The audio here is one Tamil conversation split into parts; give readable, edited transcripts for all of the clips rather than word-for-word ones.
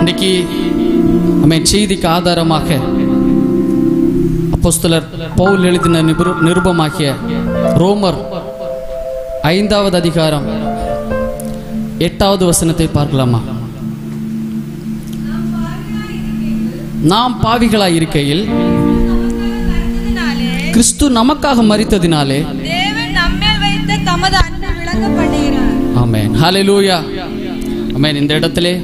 இன்னைக்கு செய்திக்கு ஆதாரமாக அப்போஸ்தலர் பவுல் எழுதின நிருபமாகிய ரோமர் 5வது அதிகாரம் 8வது வசனத்தை பார்க்கலாமா? நாம் பாவிகளாய் இருக்கையில் கிறிஸ்து நமக்காக மரித்ததினாலே தேவன் நம்மேல் வைத்த தமது அன்பை விளங்க பண்ணுகிறார். ஆமென். ஹல்லேலூயா. ஆமென். இந்த இடத்திலே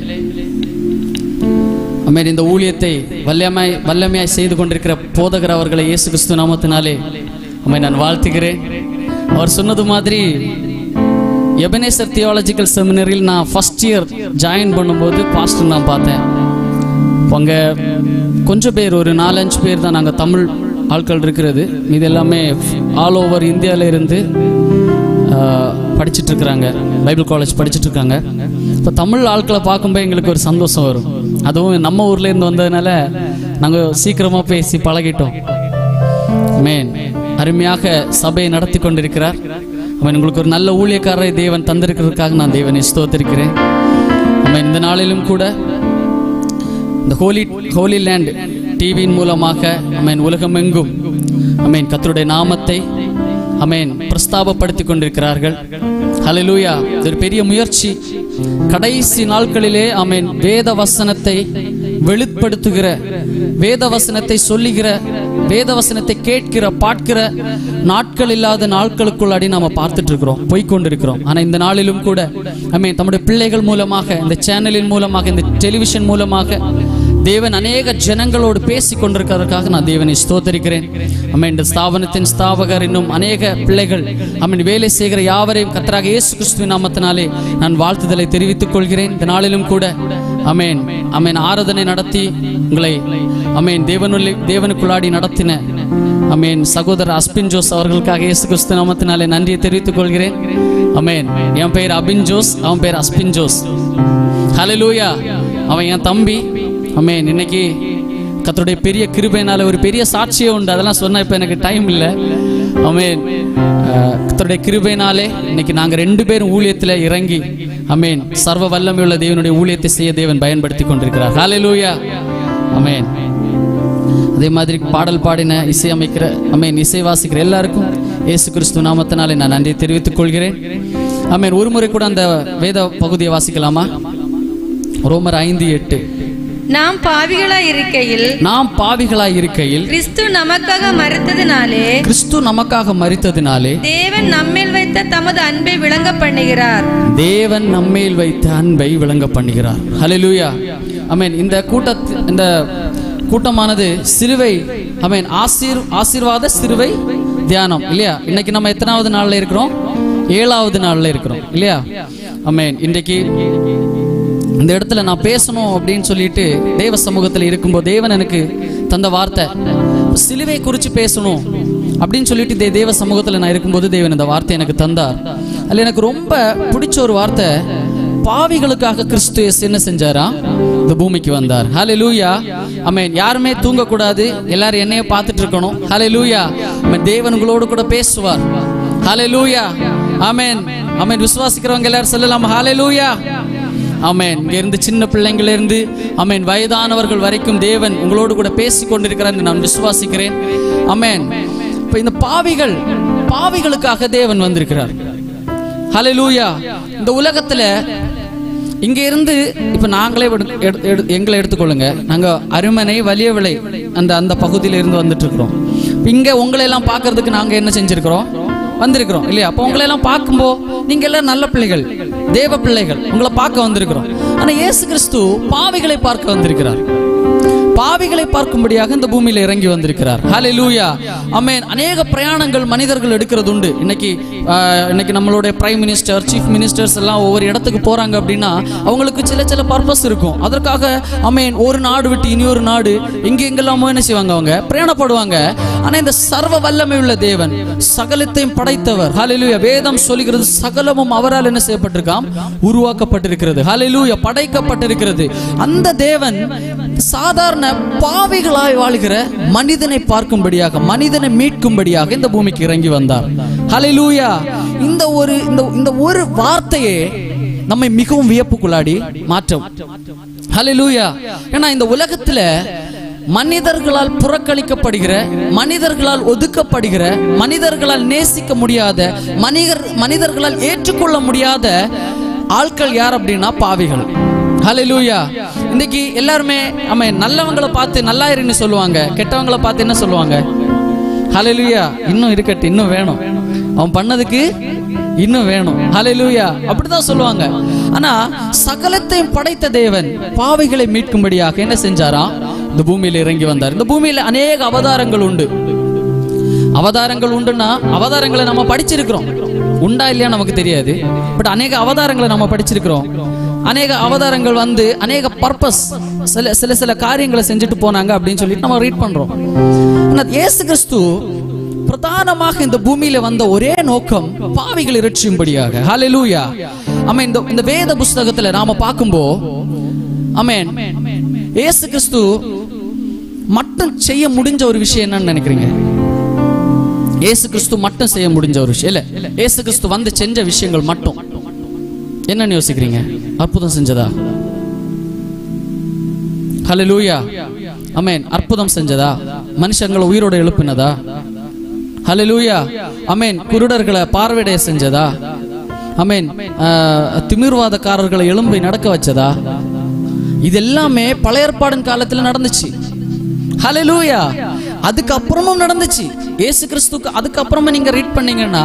ஆமென் இந்த ஊழியத்தை வல்லமையாய் செய்து கொண்டிருக்கிற போதகர் அவர்களை இயேசு கிறிஸ்து நாமத்தினாலே ஆமென் நான் வாழ்த்துகிறேன். அவர் சொன்னது மாதிரி எபனேசர் தியாலஜிக்கல் செமினரியில் நான் ஃபர்ஸ்ட் இயர் ஜாயின் பண்ணும்போது பாஸ்டர் நான் பார்த்தேன். அங்கே கொஞ்சம் பேர், ஒரு 4-5 பேர் தான் நாங்கள் தமிழ் ஆட்கள் இருக்கிறது. இது எல்லாமே ஆல் ஓவர் இந்தியாவில் இருந்து படிச்சுட்ருக்குறாங்க, பைபிள் காலேஜ் படிச்சுட்ருக்காங்க. இப்போ தமிழ் ஆட்களை பார்க்கும்போது எங்களுக்கு ஒரு சந்தோஷம் வரும். அதுவும் நம்ம ஊர்லேருந்து வந்ததுனால நாங்கள் சீக்கிரமாக பேசி பழகிட்டோம். மேன் அருமையாக சபையை நடத்தி கொண்டிருக்கிறார். அவன் உங்களுக்கு ஒரு நல்ல ஊழியக்காரரை தேவன் தந்திருக்கிறதுக்காக நான் தேவனை ஸ்தோத்திருக்கிறேன். அவன் இந்த நாளிலும் கூட இந்த ஹோலி லேண்ட் டிவியின் மூலமாக அமேன் உலகமெங்கும் அமேன் கர்த்தருடைய நாமத்தை அமேன் பிரஸ்தாபப்படுத்தி கொண்டிருக்கிறார்கள். ஹல்லேலூயா. இது ஒரு பெரிய முயற்சி. கடைசி நாட்களிலே அமேன் வேத வசனத்தை வெளிப்படுத்துகிற, வேத வசனத்தை சொல்லுகிற, வேத வசனத்தை கேட்கிற, பார்க்கிற நாட்கள் இல்லாத நாட்களுக்குள்ளாடி நாம பார்த்துட்டு இருக்கிறோம், போய்கொண்டிருக்கிறோம். ஆனா இந்த நாளிலும் கூட அமேன் நம்முடைய பிள்ளைகள் மூலமாக, இந்த சேனலின் மூலமாக, இந்த டெலிவிஷன் மூலமாக தேவன் அநேக ஜனங்களோடு பேசி கொண்டிருக்கிறதுக்காக நான் தேவனை ஸ்தோத்தரிக்கிறேன். அமேன் இந்த ஸ்தாபனத்தின் ஸ்தாபகர் இன்னும் அநேக பிள்ளைகள் அமேன் வேலை செய்கிற யாவரையும் கர்த்தராக இயேசு கிறிஸ்துவின் நாமத்தினாலே நான் வாழ்த்துதலை தெரிவித்துக் கொள்கிறேன். இந்த நாளிலும் கூட அமேன் அமேன் ஆராதனை நடத்தி உங்களை அமேன் தேவனுக்குள்ளாடி நடத்தின அமேன் சகோதரர் அஸ்பின் ஜோஸ் அவர்களுக்காக இயேசு கிறிஸ்து நாமத்தினாலே நன்றியை தெரிவித்துக் கொள்கிறேன். அமேன். என் பெயர் அபின் ஜோஸ், அவன் பேர் அஸ்பின் ஜோஸ். ஹல்லேலூயா. அவன் என் தம்பி. அமேன். இன்னைக்கு கர்த்தருடைய பெரிய கிருபையினால ஒரு பெரிய சாட்சியே உண்டு. அதெல்லாம் சொன்ன இப்போ எனக்கு டைம் இல்லை. அமேன். கர்த்தருடைய கிருபையினாலே இன்னைக்கு நாங்கள் 2 பேரும் ஊழியத்தில் இறங்கி அமேன் சர்வ வல்லமையுள்ள தேவனுடைய ஊழியத்தை செய்ய தேவன் பயன்படுத்தி கொண்டிருக்கிறார். ஹல்லேலூயா. அமேன். அதே மாதிரி பாடல் பாடின, இசையமைக்கிற அமேன் இசை வாசிக்கிற எல்லாருக்கும் இயேசு கிறிஸ்து நாமத்தினாலே நான் நன்றியை தெரிவித்துக் கொள்கிறேன். அமேன். ஒரு முறை கூட அந்த வேத பகுதியை வாசிக்கலாமா? ரோமர் 5:8. நாம் பாவிகளாய் இருக்கையில் கிறிஸ்து நமக்காக மரித்ததினாலே தேவன் நம்மேல் வைத்த தமது அன்பை விளங்க பண்ணுகிறார். தேவன் நம்மேல் வைத்த அன்பை விளங்க பண்ணுகிறார். ஹல்லேலூயா. ஆமென். இந்த கூட்டமானது சிலுவை ஆமென் ஆசீர்வாத சிலுவை தியானம் இல்லையா? இன்னைக்கு நம்ம எத்தனாவது நாள்ல இருக்கிறோம்? 7வது நாள்ல இருக்கிறோம் இல்லையா? ஆமென். இன்றைக்கு இந்த இடத்துல நான் பேசணும் அப்படின்னு சொல்லிட்டு தேவ சமூகத்தில் இருக்கும்போது தேவன் எனக்கு தந்த வார்த்தை சிலுவை குறித்து பேசணும் அப்படின்னு சொல்லிட்டு தேவ சமூகத்தில் நான் இருக்கும்போது தேவன் இந்த வார்த்தை எனக்கு தந்தார். அதில் எனக்கு ரொம்ப பிடிச்ச ஒரு வார்த்தை, பாவிகளுக்காக கிறிஸ்து என்ன செஞ்சாரா? இந்த பூமிக்கு வந்தார். ஹல்லேலூயா. ஆமென். யாருமே தூங்கக்கூடாது, எல்லாரும் என்னைய பார்த்துட்டு இருக்கணும். ஹல்லேலூயா. தேவன் உங்களோடு கூட பேசுவார். ஹல்லேலூயா. ஆமென். ஆமென். விசுவாசிக்கிறவங்க எல்லாரும் சொல்லலாம் ஹல்லேலூயா. ஆமென். இங்க இருந்து சின்ன பிள்ளைங்கள இருந்து ஆமென் வயதானவர்கள் வரைக்கும் தேவன் உங்களோடு கூட பேசி கொண்டிருக்கிறார் என்று நான் விசுவாசிக்கிறேன். ஆமென். இப்ப இந்த பாவிகளுக்காக தேவன் வந்திருக்கிறார். ஹல்லேலூயா. இந்த உலகத்துல இங்க இருந்து இப்ப நாங்களே எங்களை எடுத்துக்கொள்ளுங்க. நாங்க அருமனை வலியவிளை அந்த பகுதியில இருந்து வந்துட்டு இருக்கிறோம். இங்க உங்களை எல்லாம் பார்க்கறதுக்கு நாங்க என்ன செஞ்சிருக்கிறோம்? வந்திருக்கிறோம் இல்லையா? அப்போ உங்களை எல்லாம் பார்க்கும்போது நீங்க எல்லாம் நல்ல பிள்ளைகள், தேவ பிள்ளைகள், உங்களை பார்க்க வந்திருக்கிறோம். ஆனா இயேசு கிறிஸ்து பாவிகளை பார்க்க வந்திருக்கிறார். பாவிகளை பார்க்கும்படியாக இந்த பூமியில இறங்கி வந்திருக்கிறார். ஹல்லேலூயா. ஆமென். அநேக பிரயாணங்கள் மனிதர்கள் எடுக்கிறது உண்டு. இன்னைக்கு நம்மளுடைய பிரைம் மினிஸ்டர், சீஃப் மினிஸ்டர்ஸ் எல்லாம் ஒவ்வொரு இடத்துக்கு போறாங்க அப்படின்னா அவங்களுக்கு சில பர்பஸ் இருக்கும். அதற்காக ஆமென் ஒரு நாடு விட்டு இனியொரு நாடு எங்கெல்லாமோ என்ன செய்வாங்க, அவங்க பிரயாணப்படுவாங்க. ஆனா இந்த சர்வ வல்லமை உள்ள தேவன், சகலத்தையும் படைத்தவர். ஹல்லேலூயா. வேதம் சொல்லுகிறது சகலமும் அவரால் என்ன செய்யப்பட்டிருக்காம்? உருவாக்கப்பட்டிருக்கிறது. ஹல்லேலூயா. படைக்கப்பட்டிருக்கிறது. அந்த தேவன் சாதாரண பாவிகளாய் வாழ்கிற மனிதனை பார்க்கும்படியாக, மனிதனை மீட்கும்படியாக இந்த பூமிக்கு இறங்கி வந்தார். ஹல்லேலூயா. இந்த ஒரு வார்த்தையே நம்மை மிகவும் வியப்புக்குள்ளாடி மாற்றும். ஹல்லேலூயா. ஏன்னா இந்த உலகத்துல மனிதர்களால் புறக்கணிக்கப்படுகிற, மனிதர்களால் ஒதுக்கப்படுகிற, மனிதர்களால் நேசிக்க முடியாத, மனிதர்களால் ஏற்றுக்கொள்ள முடியாத ஆட்கள் யார் அப்படின்னா பாவிகள். ஹல்லேலூயா. இன்னைக்கு எல்லாருமே நல்லவங்களை பார்த்து நல்லாயிருன்னு சொல்லுவாங்க, கெட்டவங்களை பார்த்து என்ன சொல்லுவாங்க? ஹல்லேலூயா. இன்னும் இருக்கட்டு, இன்னும் வேணும், அவன் பண்ணதுக்கு இன்னும் வேணும். ஹல்லேலூயா. அப்படிதான் சொல்லுவாங்க. ஆனா சகலத்தையும் படைத்த தேவன் பாவிகளை மீட்கும்படியாக என்ன செஞ்சாரா? இந்த பூமியில இறங்கி வந்தார். இந்த பூமியில அநேக அவதாரங்கள் உண்டு. அவதாரங்கள் உண்டுன்னா அவதாரங்களை நம்ம படிச்சிருக்கிறோம், உண்டா இல்லையா நமக்கு தெரியாது. பட் அநேக அவதாரங்களை நம்ம படிச்சிருக்கிறோம். அநேக அவதாரங்கள் வந்து அநேக பர்பஸ், சில காரியங்களை செஞ்சுட்டு போனாங்க அப்படின்னு சொல்லிட்டு நம்ம ரீட் பண்றோம். இயேசு கிறிஸ்து பிரதானமாக இந்த பூமியில வந்த ஒரே நோக்கம் பாவிகளை ரட்சிக்கும்படியாக. ஹல்லேலூயா. இந்த வேத புஸ்தகத்துல நாம பார்க்கும்போது இயேசு கிறிஸ்து மட்டும் செய்ய முடிஞ்ச ஒரு விஷயம் என்னன்னு நினைக்கிறீங்க? இயேசு கிறிஸ்து மட்டும் செய்ய முடிஞ்ச ஒரு விஷயம் இல்ல, இயேசு கிறிஸ்து வந்து செஞ்ச விஷயங்கள் மட்டும் என்னன்னு யோசிக்கிறீங்க? அற்புதம் செஞ்சதா? ஹல்லேலூயா. ஆமென். அற்புதம் செஞ்சதா? மனுஷங்களை உயிரோட எழுப்பினதா? ஹல்லேலூயா. ஆமென். குருடர்களை பார்வையிட செஞ்சதா? ஆமென். திமிர்வாதக்காரர்களை எழும்பி நடக்க வச்சதா? இது எல்லாமே பழைய ஏற்பாடின் காலத்துல நடந்துச்சு. ஹல்லேலூயா. அதுக்கப்புறமும் நடந்துச்சு இயேசு கிறிஸ்துக்கு. அதுக்கப்புறமா நீங்க ரீட் பண்ணீங்கன்னா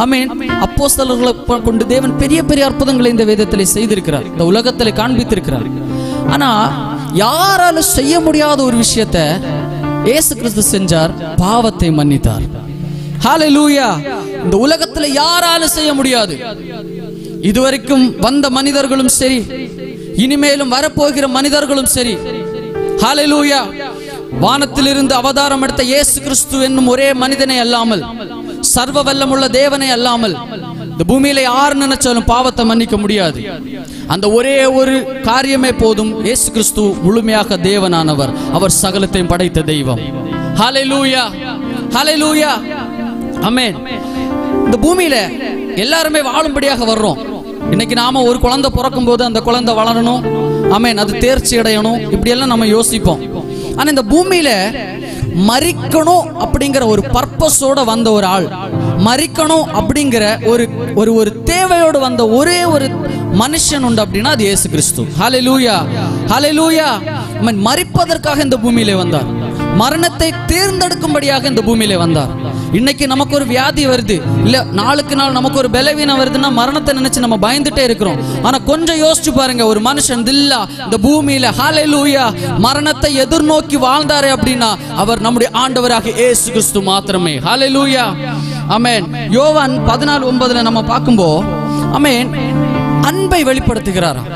ஆமென், அப்போஸ்தலர்களை கொண்டு தேவன் பெரிய பெரிய அற்புதங்களை இந்த வேதத்திலே செய்திருக்கிறார், இந்த உலகத்திலே காண்பித்திருக்கிறார். ஆனா யாரால செய்ய முடியாத ஒரு விஷயத்தை இயேசு கிறிஸ்து செஞ்சார், பாவத்தை மன்னித்தார். ஹல்லேலூயா. இந்த உலகத்துல யாரால செய்ய முடியாது. இதுவரைக்கும் வந்த மனிதர்களும் சரி, இனிமேலும் வரப்போகிற மனிதர்களும் சரி, ஹல்லேலூயா, வானத்திலிருந்து அவதாரம் எடுத்த இயேசு கிறிஸ்து என்னும் ஒரே மனிதனை அல்லாமல், சர்வ வல்லமுள்ள தேவனை அல்லாமல் இந்த பூமியில யார் நினைச்சாலும் பாவத்தை மன்னிக்க முடியாது. அந்த ஒரே ஒரு காரியமே போதும். இயேசு கிறிஸ்து முழுமையாக தேவனானவர், அவர் சகலத்தையும் படைத்த தெய்வம். ஹல்லேலூயா. ஹல்லேலூயா. ஆமென். இந்த பூமியில எல்லாருமே வாழும்படியாக வர்றோம். இன்னைக்கு நாம ஒரு குழந்தை பிறக்கும் போது அந்த குழந்தை வளரணும், ஆமென், அது தேர்ச்சி அடையணும், இப்படி எல்லாம் நம்ம யோசிப்போம். ஆனா இந்த பூமியில மரிக்கணும் அப்படிங்கிற ஒரு பர்பஸோட வந்த ஒரு ஆள், மரிக்கணும் அப்படிங்கிற ஒரு தேவையோடு வந்த ஒரே ஒரு மனுஷன் உண்டு அப்படின்னா அது இயேசு கிறிஸ்து. ஹல்லேலூயா. ஹல்லேலூயா. மரிப்பதற்காக இந்த பூமியிலே வந்தார், மரணத்தை தேர்ந்தெடுக்கும்படியாக இந்த பூமியிலே வந்தார். இன்னைக்கு நமக்கு ஒரு வியாதி வருது இல்ல, நாளுக்கு நாள் நமக்கு ஒரு பலவீனம் வருதுன்னா மரணத்தை நினைச்சு நம்ம பயந்துட்டே இருக்கிறோம். ஆனா கொஞ்சம் யோசிச்சு பாருங்க, ஒரு மனுஷன் தில்லா இந்த பூமியில ஹல்லேலூயா மரணத்தை எதிர்நோக்கி வாழ்ந்தாரே அப்படின்னா அவர் நம்முடைய ஆண்டவராக இயேசு கிறிஸ்து மாத்திரமே. ஹல்லேலூயா. ஆமென். யோவான் 14:9 நம்ம பார்க்கும்போது ஆமென், அன்பை வெளிப்படுத்துகிறாராம்.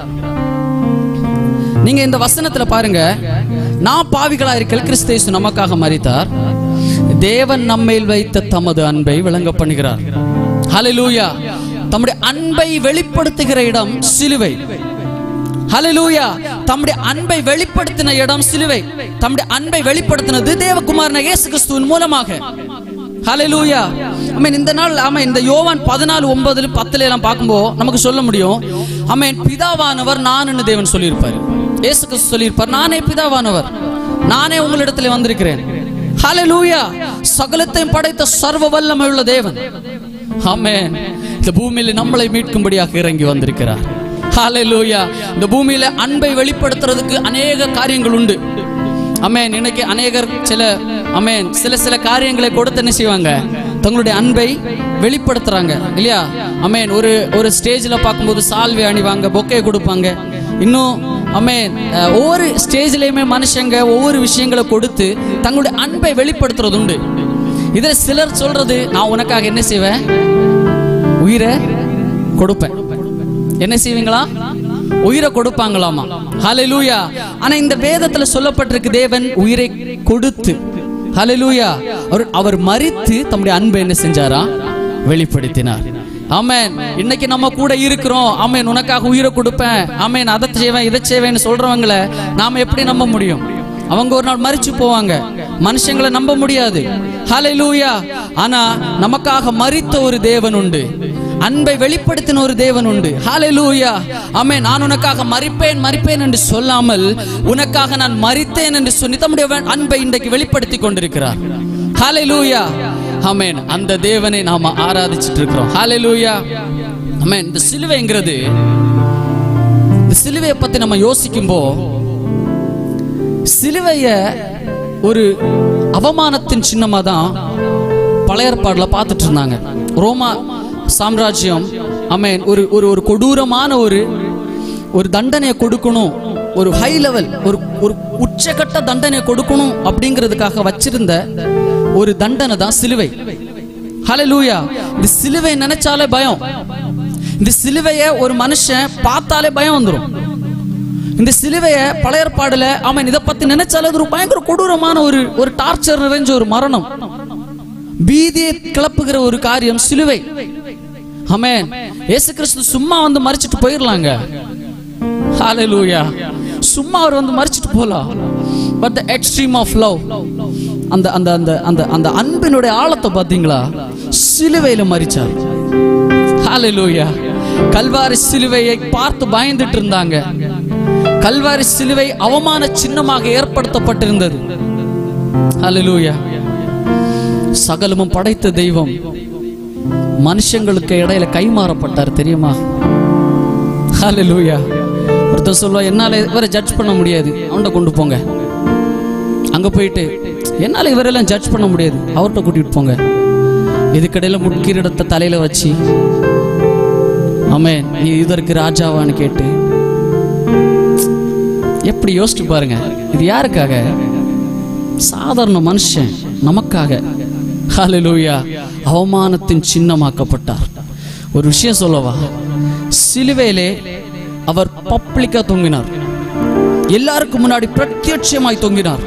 நீங்க இந்த வசனத்துல பாருங்க, நான் பாவிகளா இருக்க கிறிஸ்து இயேசு நமக்காக மரித்தார், தேவன் நம்மேல் வைத்த தமது அன்பை விளங்க பண்ணுகிறார். ஹல்லேலூயா. தம்முடைய அன்பை வெளிப்படுத்துகிற இடம் சிலுவை. ஹல்லேலூயா. தம்முடைய அன்பை வெளிப்படுத்தின இடம் சிலுவை. தம்முடைய அன்பை வெளிப்படுத்தினது தேவகுமாரன் இயேசு கிறிஸ்துவின் மூலமாக. ஹல்லேலூயா. ஆமென். இந்த நாள் ஆமென், இந்த யோவான் 14:9 10 எல்லாம் பார்க்கும்போது நமக்கு சொல்ல முடியும், ஆமென், பிதாவானவர் நான்னு தேவன் சொல்லியிருப்பார். இயேசு கிறிஸ்து சொல்லியிருப்பார், நானே பிதாவானவர், நானே உங்களிடத்தில் வந்திருக்கிறேன். ஹல்லேலூயா. சகலத்தையும் படைத்த சர்வ வல்லமை உள்ள தேவன் ஆமென் இந்த பூமியில நம்மளை மீட்கும்படியாக இறங்கி வந்திருக்கிறார். ஹல்லேலூயா. இந்த பூமியில அன்பை வெளிப்படுத்துறதுக்கு அநேக காரியங்கள் உண்டு. ஆமென். இன்னைக்கு அநேகர் சில காரியங்களை கொடுத்து என்ன செய்வாங்க, தங்களுடைய அன்பை வெளிப்படுத்துறாங்க இல்லையா? ஆமென். ஒரு ஸ்டேஜ்ல பார்க்கும்போது சால்வை அணிவாங்க, பொக்கே கொடுப்பாங்க. இன்னும் ஆமென், ஒவ்வொரு ஸ்டேஜ்லயுமே மனுஷங்க ஒவ்வொரு விஷயங்களை கொடுத்து தங்களுடைய அன்பை வெளிப்படுத்துறது உண்டு. இதுல சிலர் சொல்றது, நான் உனக்காக என்ன செய்வேன், உயிரை கொடுப்பேன். என்ன செய்வீங்களா? உயிரை கொடுப்பாங்களாமா. ஹல்லேலூயா. ஆனா இந்த வேதத்துல சொல்லப்பட்டிருக்கு, தேவன் உயிரை கொடுத்து, ஹல்லேலூயா, அவர் மரித்து தம்முடைய அன்பை என்ன செஞ்சாரா, வெளிப்படுத்தினார். ஆமென். இன்னைக்கு நம்ம கூட இருக்கிறோம். ஆமென். உனக்காக உயிரை கொடுப்பேன், ஆமென், அதை செய்வேன் இதை செய்வேன்னு சொல்றவங்களை நாம எப்படி நம்ப முடியும்? அவங்க ஒரு நாள் மரிச்சு போவாங்க, மனுஷங்களை நம்ப முடியாது. ஹல்லேலூயா. ஆனா நமக்காக மரித்த ஒரு தேவன் உண்டு. அன்பை வெளிப்படுத்தின ஒரு தேவன் உண்டு. ஹல்லேலூயா. ஆமென். நான் உனக்காக மரிப்பேன் என்று சொல்லாமல் உனக்காக நான் மரித்தேன் என்று சொல்லி தம்முடைய அன்பை இன்றைக்கு வெளிப்படுத்தி கொண்டிருக்கிறார். ஹல்லேலூயா. ஆமென். அந்த தேவனை நாம ஆராதிச்சிட்டு இருக்கிறோம். ஹல்லேலூயா. ஆமென். இந்த சிலுவைங்கிறது, இந்த சிலுவையை பத்தி நம்ம யோசிக்கும்போ, சிலுவைய ஒரு அவமானத்தின் சின்னமா தான் பழைய ஏற்பாடுல பார்த்துட்டு இருந்தாங்க. ரோமா சாம்ராஜ்யம் ஆமென் ஒரு ஒரு கொடூரமான ஒரு தண்டனையை கொடுக்கணும், ஒரு ஹை லெவல், ஒரு உச்சகட்ட தண்டனையை கொடுக்கணும் அப்படிங்கிறதுக்காக வச்சிருந்த ஒரு தண்டனை தான் சிலுவை. ஹல்லேலூயா. இந்த சிலுவை நினைச்சாலே பயம். இந்த சிலுவையை ஒரு மனுஷன் பார்த்தாலே பயம் வந்துடும். இந்த சிலுவையை பழைய ஏற்பாடுல ஆமென் இதை பத்தி நினைச்சாலே ஒரு பயங்கர கொடூரமான ஒரு டார்ச்சர் நிறைஞ்ச ஒரு மரணம், பீதியை கிளப்புகிற ஒரு காரியம் சிலுவை. ஆமென். இயேசு கிறிஸ்து சும்மா வந்து மரிச்சிட்டு போயிடலாங்க. ஹல்லேலூயா. சும்மா அவர் வந்து மரிச்சிட்டு போலாம். But the extreme of love, அந்த அந்த அந்த அந்த அந்த அன்பினுடைய ஆழத்தை பாத்தீங்களா? சிலுவையில மரிச்சார். ஹல்லேலூயா. கல்வாரி சிலுவையை பார்த்து பயந்துட்டு இருந்தாங்க. கல்வாரி சிலுவை அவமான சின்னமாக ஏற்படுத்தப்பட்டிருந்தது. ஹல்லேலூயா. சகலமும் படைத்த தெய்வம் மனுஷங்களுக்கு இடையில கைமாறப்பட்டார் தெரியுமா? ஹல்லேலூயா. ஒருத்தர் சொல்லுவா, என்னால இவரை ஜட்ஜ் பண்ண முடியாது, அவன்கிட்ட கொண்டு போங்க. அங்க போயிட்டு என்னால இவரெல்லாம் ஜட்ஜ் பண்ண முடியாது, அவர்கிட்ட கூட்டிட்டு போங்க. இதுக்கடையில முட்கிரீடத்தை தலையில வச்சு ஆமென் நீ இதற்கு ராஜாவான்னு கேட்டு, எப்படி யோசிச்சு பாருங்க. இது யாருக்காக? சாதாரண மனுஷன் நமக்காக. ஹல்லேலூயா. அவமானத்தின் சின்னமாக்கப்பட்டார். ஒரு விஷயம் சொல்லவா? சிலுவையிலே அவர் பப்ளிக்கா தொங்கினார், எல்லாருக்கும் முன்னாடி பிரத்யட்சமாய் தொங்கினார்.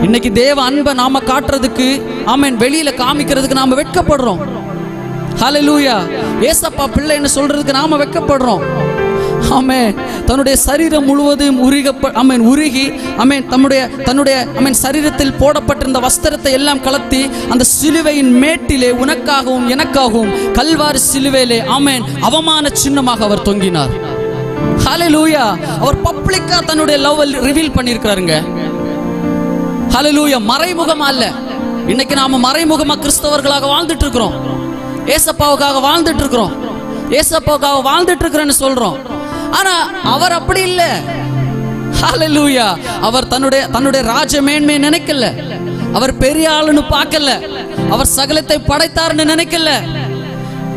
இன்னைக்கு தேவ அன்பை நாம காட்டுறதுக்கு ஆமென் வெளியில காமிக்கிறதுக்கு நாம வெட்கப்படுறோம். ஹல்லேலூயா. ஏசப்பா பிள்ளைன்னு சொல்றதுக்கு நாம வெட்கப்படுறோம். ஆமென். தன்னுடைய சரீரம் முழுவதும் உருகி ஆமென் தன்னுடைய ஆமென் சரீரத்தில் போடப்பட்டிருந்த வஸ்திரத்தை எல்லாம் கலத்தி அந்த சிலுவையின் மேட்டிலே உனக்காகவும் எனக்காகவும் கல்வாரி சிலுவையிலே ஆமென் அவமான சின்னமாக அவர் தொங்கினார். ஹல்லேலூயா. அவர் பப்ளிக்கா தன்னுடைய லவ் ரிவீல் பண்ணியிருக்கிறாருங்க. ஹல்லேலூயா. மறைமுகமா அல்ல. இன்னைக்கு நாம மறைமுகமா கிறிஸ்தவர்களாக வாழ்ந்துட்டு இருக்கிறோம். ஏசப்பாவுக்காக வாழ்ந்துட்டு இருக்கிறோம். ஏசப்பாவுக்காக வாழ்ந்துட்டு இருக்கிறேன்னு சொல்றோம். ஆனா அவர் அப்படி இல்ல. ஹல்லேலூயா. அவர் தன்னுடைய ராஜ மேன்மை நினைக்கல. அவர் பெரிய ஆளுன்னு பார்க்கல. அவர் சகலத்தை படைத்தார்னு நினைக்கல.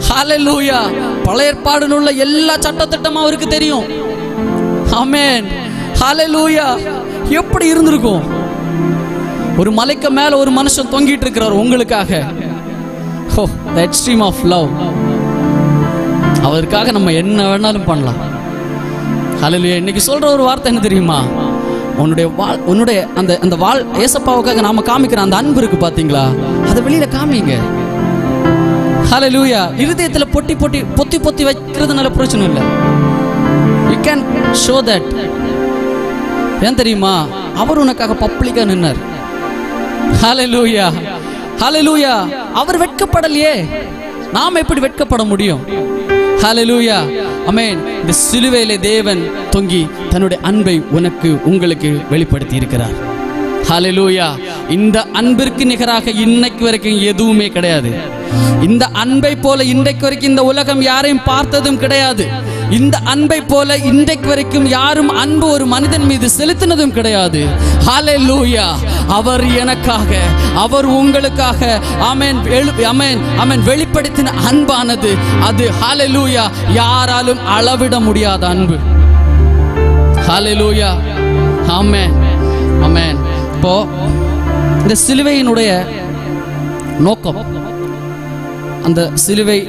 ஹல்லேலூயா. பழைய ஏற்பாடுல உள்ள எல்லா சட்டத்திட்டமும் அவருக்கு தெரியும். ஆமென். ஹல்லேலூயா. எப்படி இருந்திருக்கும்? ஒரு மலைக்கு மேல ஒரு மனுஷன் தொங்கிட்டு இருக்கிறார் உங்களுக்காக. Oh, the extreme of love. அவருக்காக நம்ம என்ன வேணாலும் பண்ணலாம். ஹல்லேலூயா. இன்னைக்கு சொல்ற ஒரு வார்த்தை என்ன தெரியுமா? உன்னுடைய அந்த ஏசப்பாவுக்காக நாம காமிக்கிற அந்த அன்பு இருக்கு பாத்தீங்களா, அதை வெளியில காமிங்க. ஹல்லேலூயா. இருதயத்துல பொத்தி வைக்கிறதுனால பிரச்சனை இல்லை. You can show that. ஏன் தெரியுமா? அவர் உனக்காக பப்ளிக்கா நின்னார். ஹல்லேலூயா. ஹல்லேலூயா. அவர் வெட்கப்படலையே, நாம் எப்படி வெட்கப்பட முடியும்? ஹல்லேலூயா. ஆமென். இந்த சிலுவையிலே தேவன் தொங்கி தன்னுடைய அன்பை உங்களுக்கு வெளிப்படுத்தி இருக்கிறார். ஹல்லேலூயா. இந்த அன்பிற்கு நிகராக இன்னைக்கு வரைக்கும் எதுவுமே கிடையாது. இந்த அன்பை போல இன்றைக்கு வரைக்கும் இந்த உலகம் யாரையும் பார்த்ததும் கிடையாது. இந்த அன்பை போல இன்றைக்கு வரைக்கும் யாரும் அன்பு ஒரு மனிதன் மீது செலுத்தினதும் கிடையாது. ஹல்லேலூயா. அவர் எனக்காக, அவர் உங்களுக்காக ஆமென் ஆமென் ஆமென் வெளிப்படுத்தின அன்பானது அது ஹல்லேலூயா யாராலும் அளவிட முடியாத அன்பு. ஹல்லேலூயா. ஆமென் ஆமென். இப்போ இந்த சிலுவையினுடைய நோக்கம், அந்த சிலுவை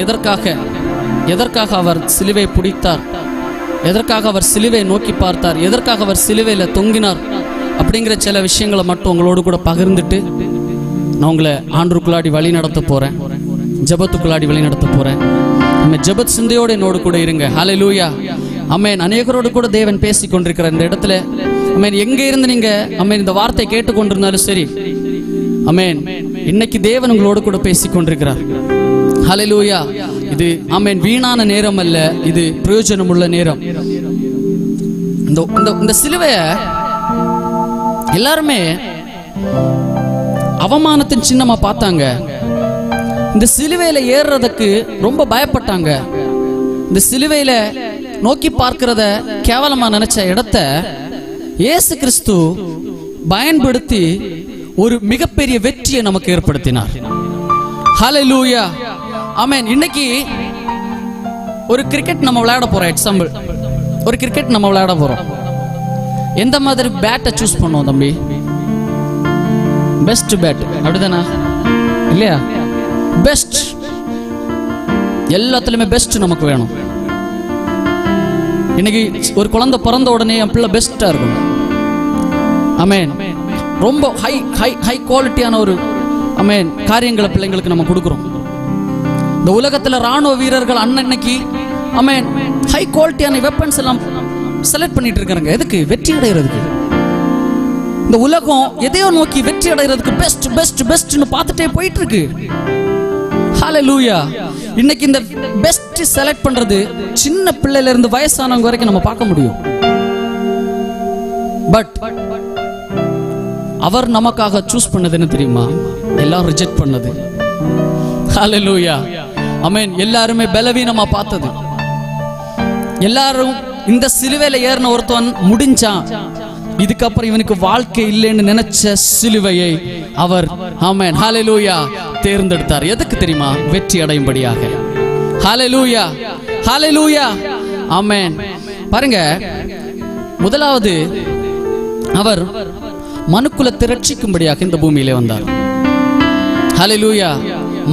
எதற்காக அவர் சிலுவை பிடித்தார், எதற்காக அவர் சிலுவை நோக்கி பார்த்தார், எதற்காக அவர் சிலுவையில் தொங்கினார் அப்படிங்கிற சில விஷயங்களை மட்டும் உங்களோடு கூட பகிர்ந்துட்டு நான் உங்களை ஆண்டவருக்குள்ளாடி வழி நடத்த போறேன், ஜெபத்துக்குள்ளாடி வழி நடத்த போறேன். நம்ம ஜெபத் சிந்தையோடு என்னோடு கூட இருங்க. ஹல்லேலூயா. ஆமென். அநேகரோடு கூட தேவன் பேசி கொண்டிருக்கிற இந்த இடத்துல ஆமென் எங்க இருந்து நீங்க ஆமென் இந்த வார்த்தை கேட்டுக்கொண்டிருந்தாலும் சரி, ஆமென் இன்னைக்கு தேவன் உங்களோடு கூட பேசி கொண்டிருக்கிறார். ஹல்லேலூயா. இது ஆமென் வீணான நேரம் அல்ல, இது பிரயோஜனமுள்ள நேரம். இந்த சிலுவைய எல்லாருமே அவமானத்தின் சின்னமா பார்த்தாங்க. இந்த சிலுவையில ஏறுறதுக்கு ரொம்ப பயப்பட்டாங்க. இந்த சிலுவையில நோக்கி பார்க்கிறத கேவலமா நினைச்ச இடத்த இயேசு கிறிஸ்து பயன்படுத்தி ஒரு மிகப்பெரிய வெற்றியை நமக்கு ஏற்படுத்தினார். ஹல்லேலூயா, ஆமென். இன்னைக்கு ஒரு கிரிக்கெட் நம்ம விளையாட போறோம். எக்ஸாம்பிள், ஒரு கிரிக்கெட் நம்ம விளையாட போறோம். எந்த மாதிரி பேட்டை சூஸ் பண்ணுவோம் தம்பி? பெஸ்ட் பேட், அப்படிதானா? இல்லையா? பெஸ்ட், எல்லாத்துலயுமே பெஸ்ட் நமக்கு வேணும். இன்னைக்கு ஒரு குழந்தை பிறந்த உடனே என் பிள்ளை பெஸ்டா இருக்கும். ஆமென். ரொம்ப ஹை ஹை ஹை குவாலிட்டியான ஒரு ஆமென் காரியங்களை பிள்ளைங்களுக்கு நம்ம கொடுக்குறோம். இந்த உலகத்துல ராணுவ வீரர்கள் அன்னைக்கு ஆமென் ஹை குவாலிட்டியான வெப்பன்ஸ் எல்லாம் செலக்ட் பண்ணிட்டு இருக்காங்க. எதுக்கு? வெற்றி அடைகிறதுக்கு. இந்த உலகம் எதையோ நோக்கி வெற்றி அடைகிறதுக்கு பெஸ்ட் பெஸ்ட் பெஸ்ட்னு பார்த்துட்டே போயிட்டு இருக்கு. ஹல்லேலூயா. இன்னைக்கு இந்த பெஸ்ட் செலக்ட் பண்றது சின்ன பிள்ளையில இருந்து வயசானவங்க வரைக்கும் நம்ம பார்க்க முடியும். பட் அவர் நமக்காக சூஸ் பண்ணதுன்னு தெரியுமா? எல்லாரும் ரிஜெக்ட் பண்ணது. ஹல்லேலூயா, ஆமென். எல்லாருமே பலவீனமா பார்த்தது. எல்லாரும் இந்த சிலுவையில ஏறின ஒருத்தன் முடிஞ்சான், இதுக்கப்புறம் இவனுக்கு வாழ்க்கை இல்லைன்னு நினைச்ச சிலுவையை அவர் ஆமென் ஹல்லேலூயா தேர்ந்தெடுத்தார். எதுக்கு தெரியுமா? வெற்றி அடையும்படியாக. ஹல்லேலூயா, ஹல்லேலூயா, ஆமென். பாருங்க, முதலாவது அவர் மனுக்குலத்தை ரட்சிக்கும்படியாக இந்த பூமியிலே வந்தார். ஹல்லேலூயா,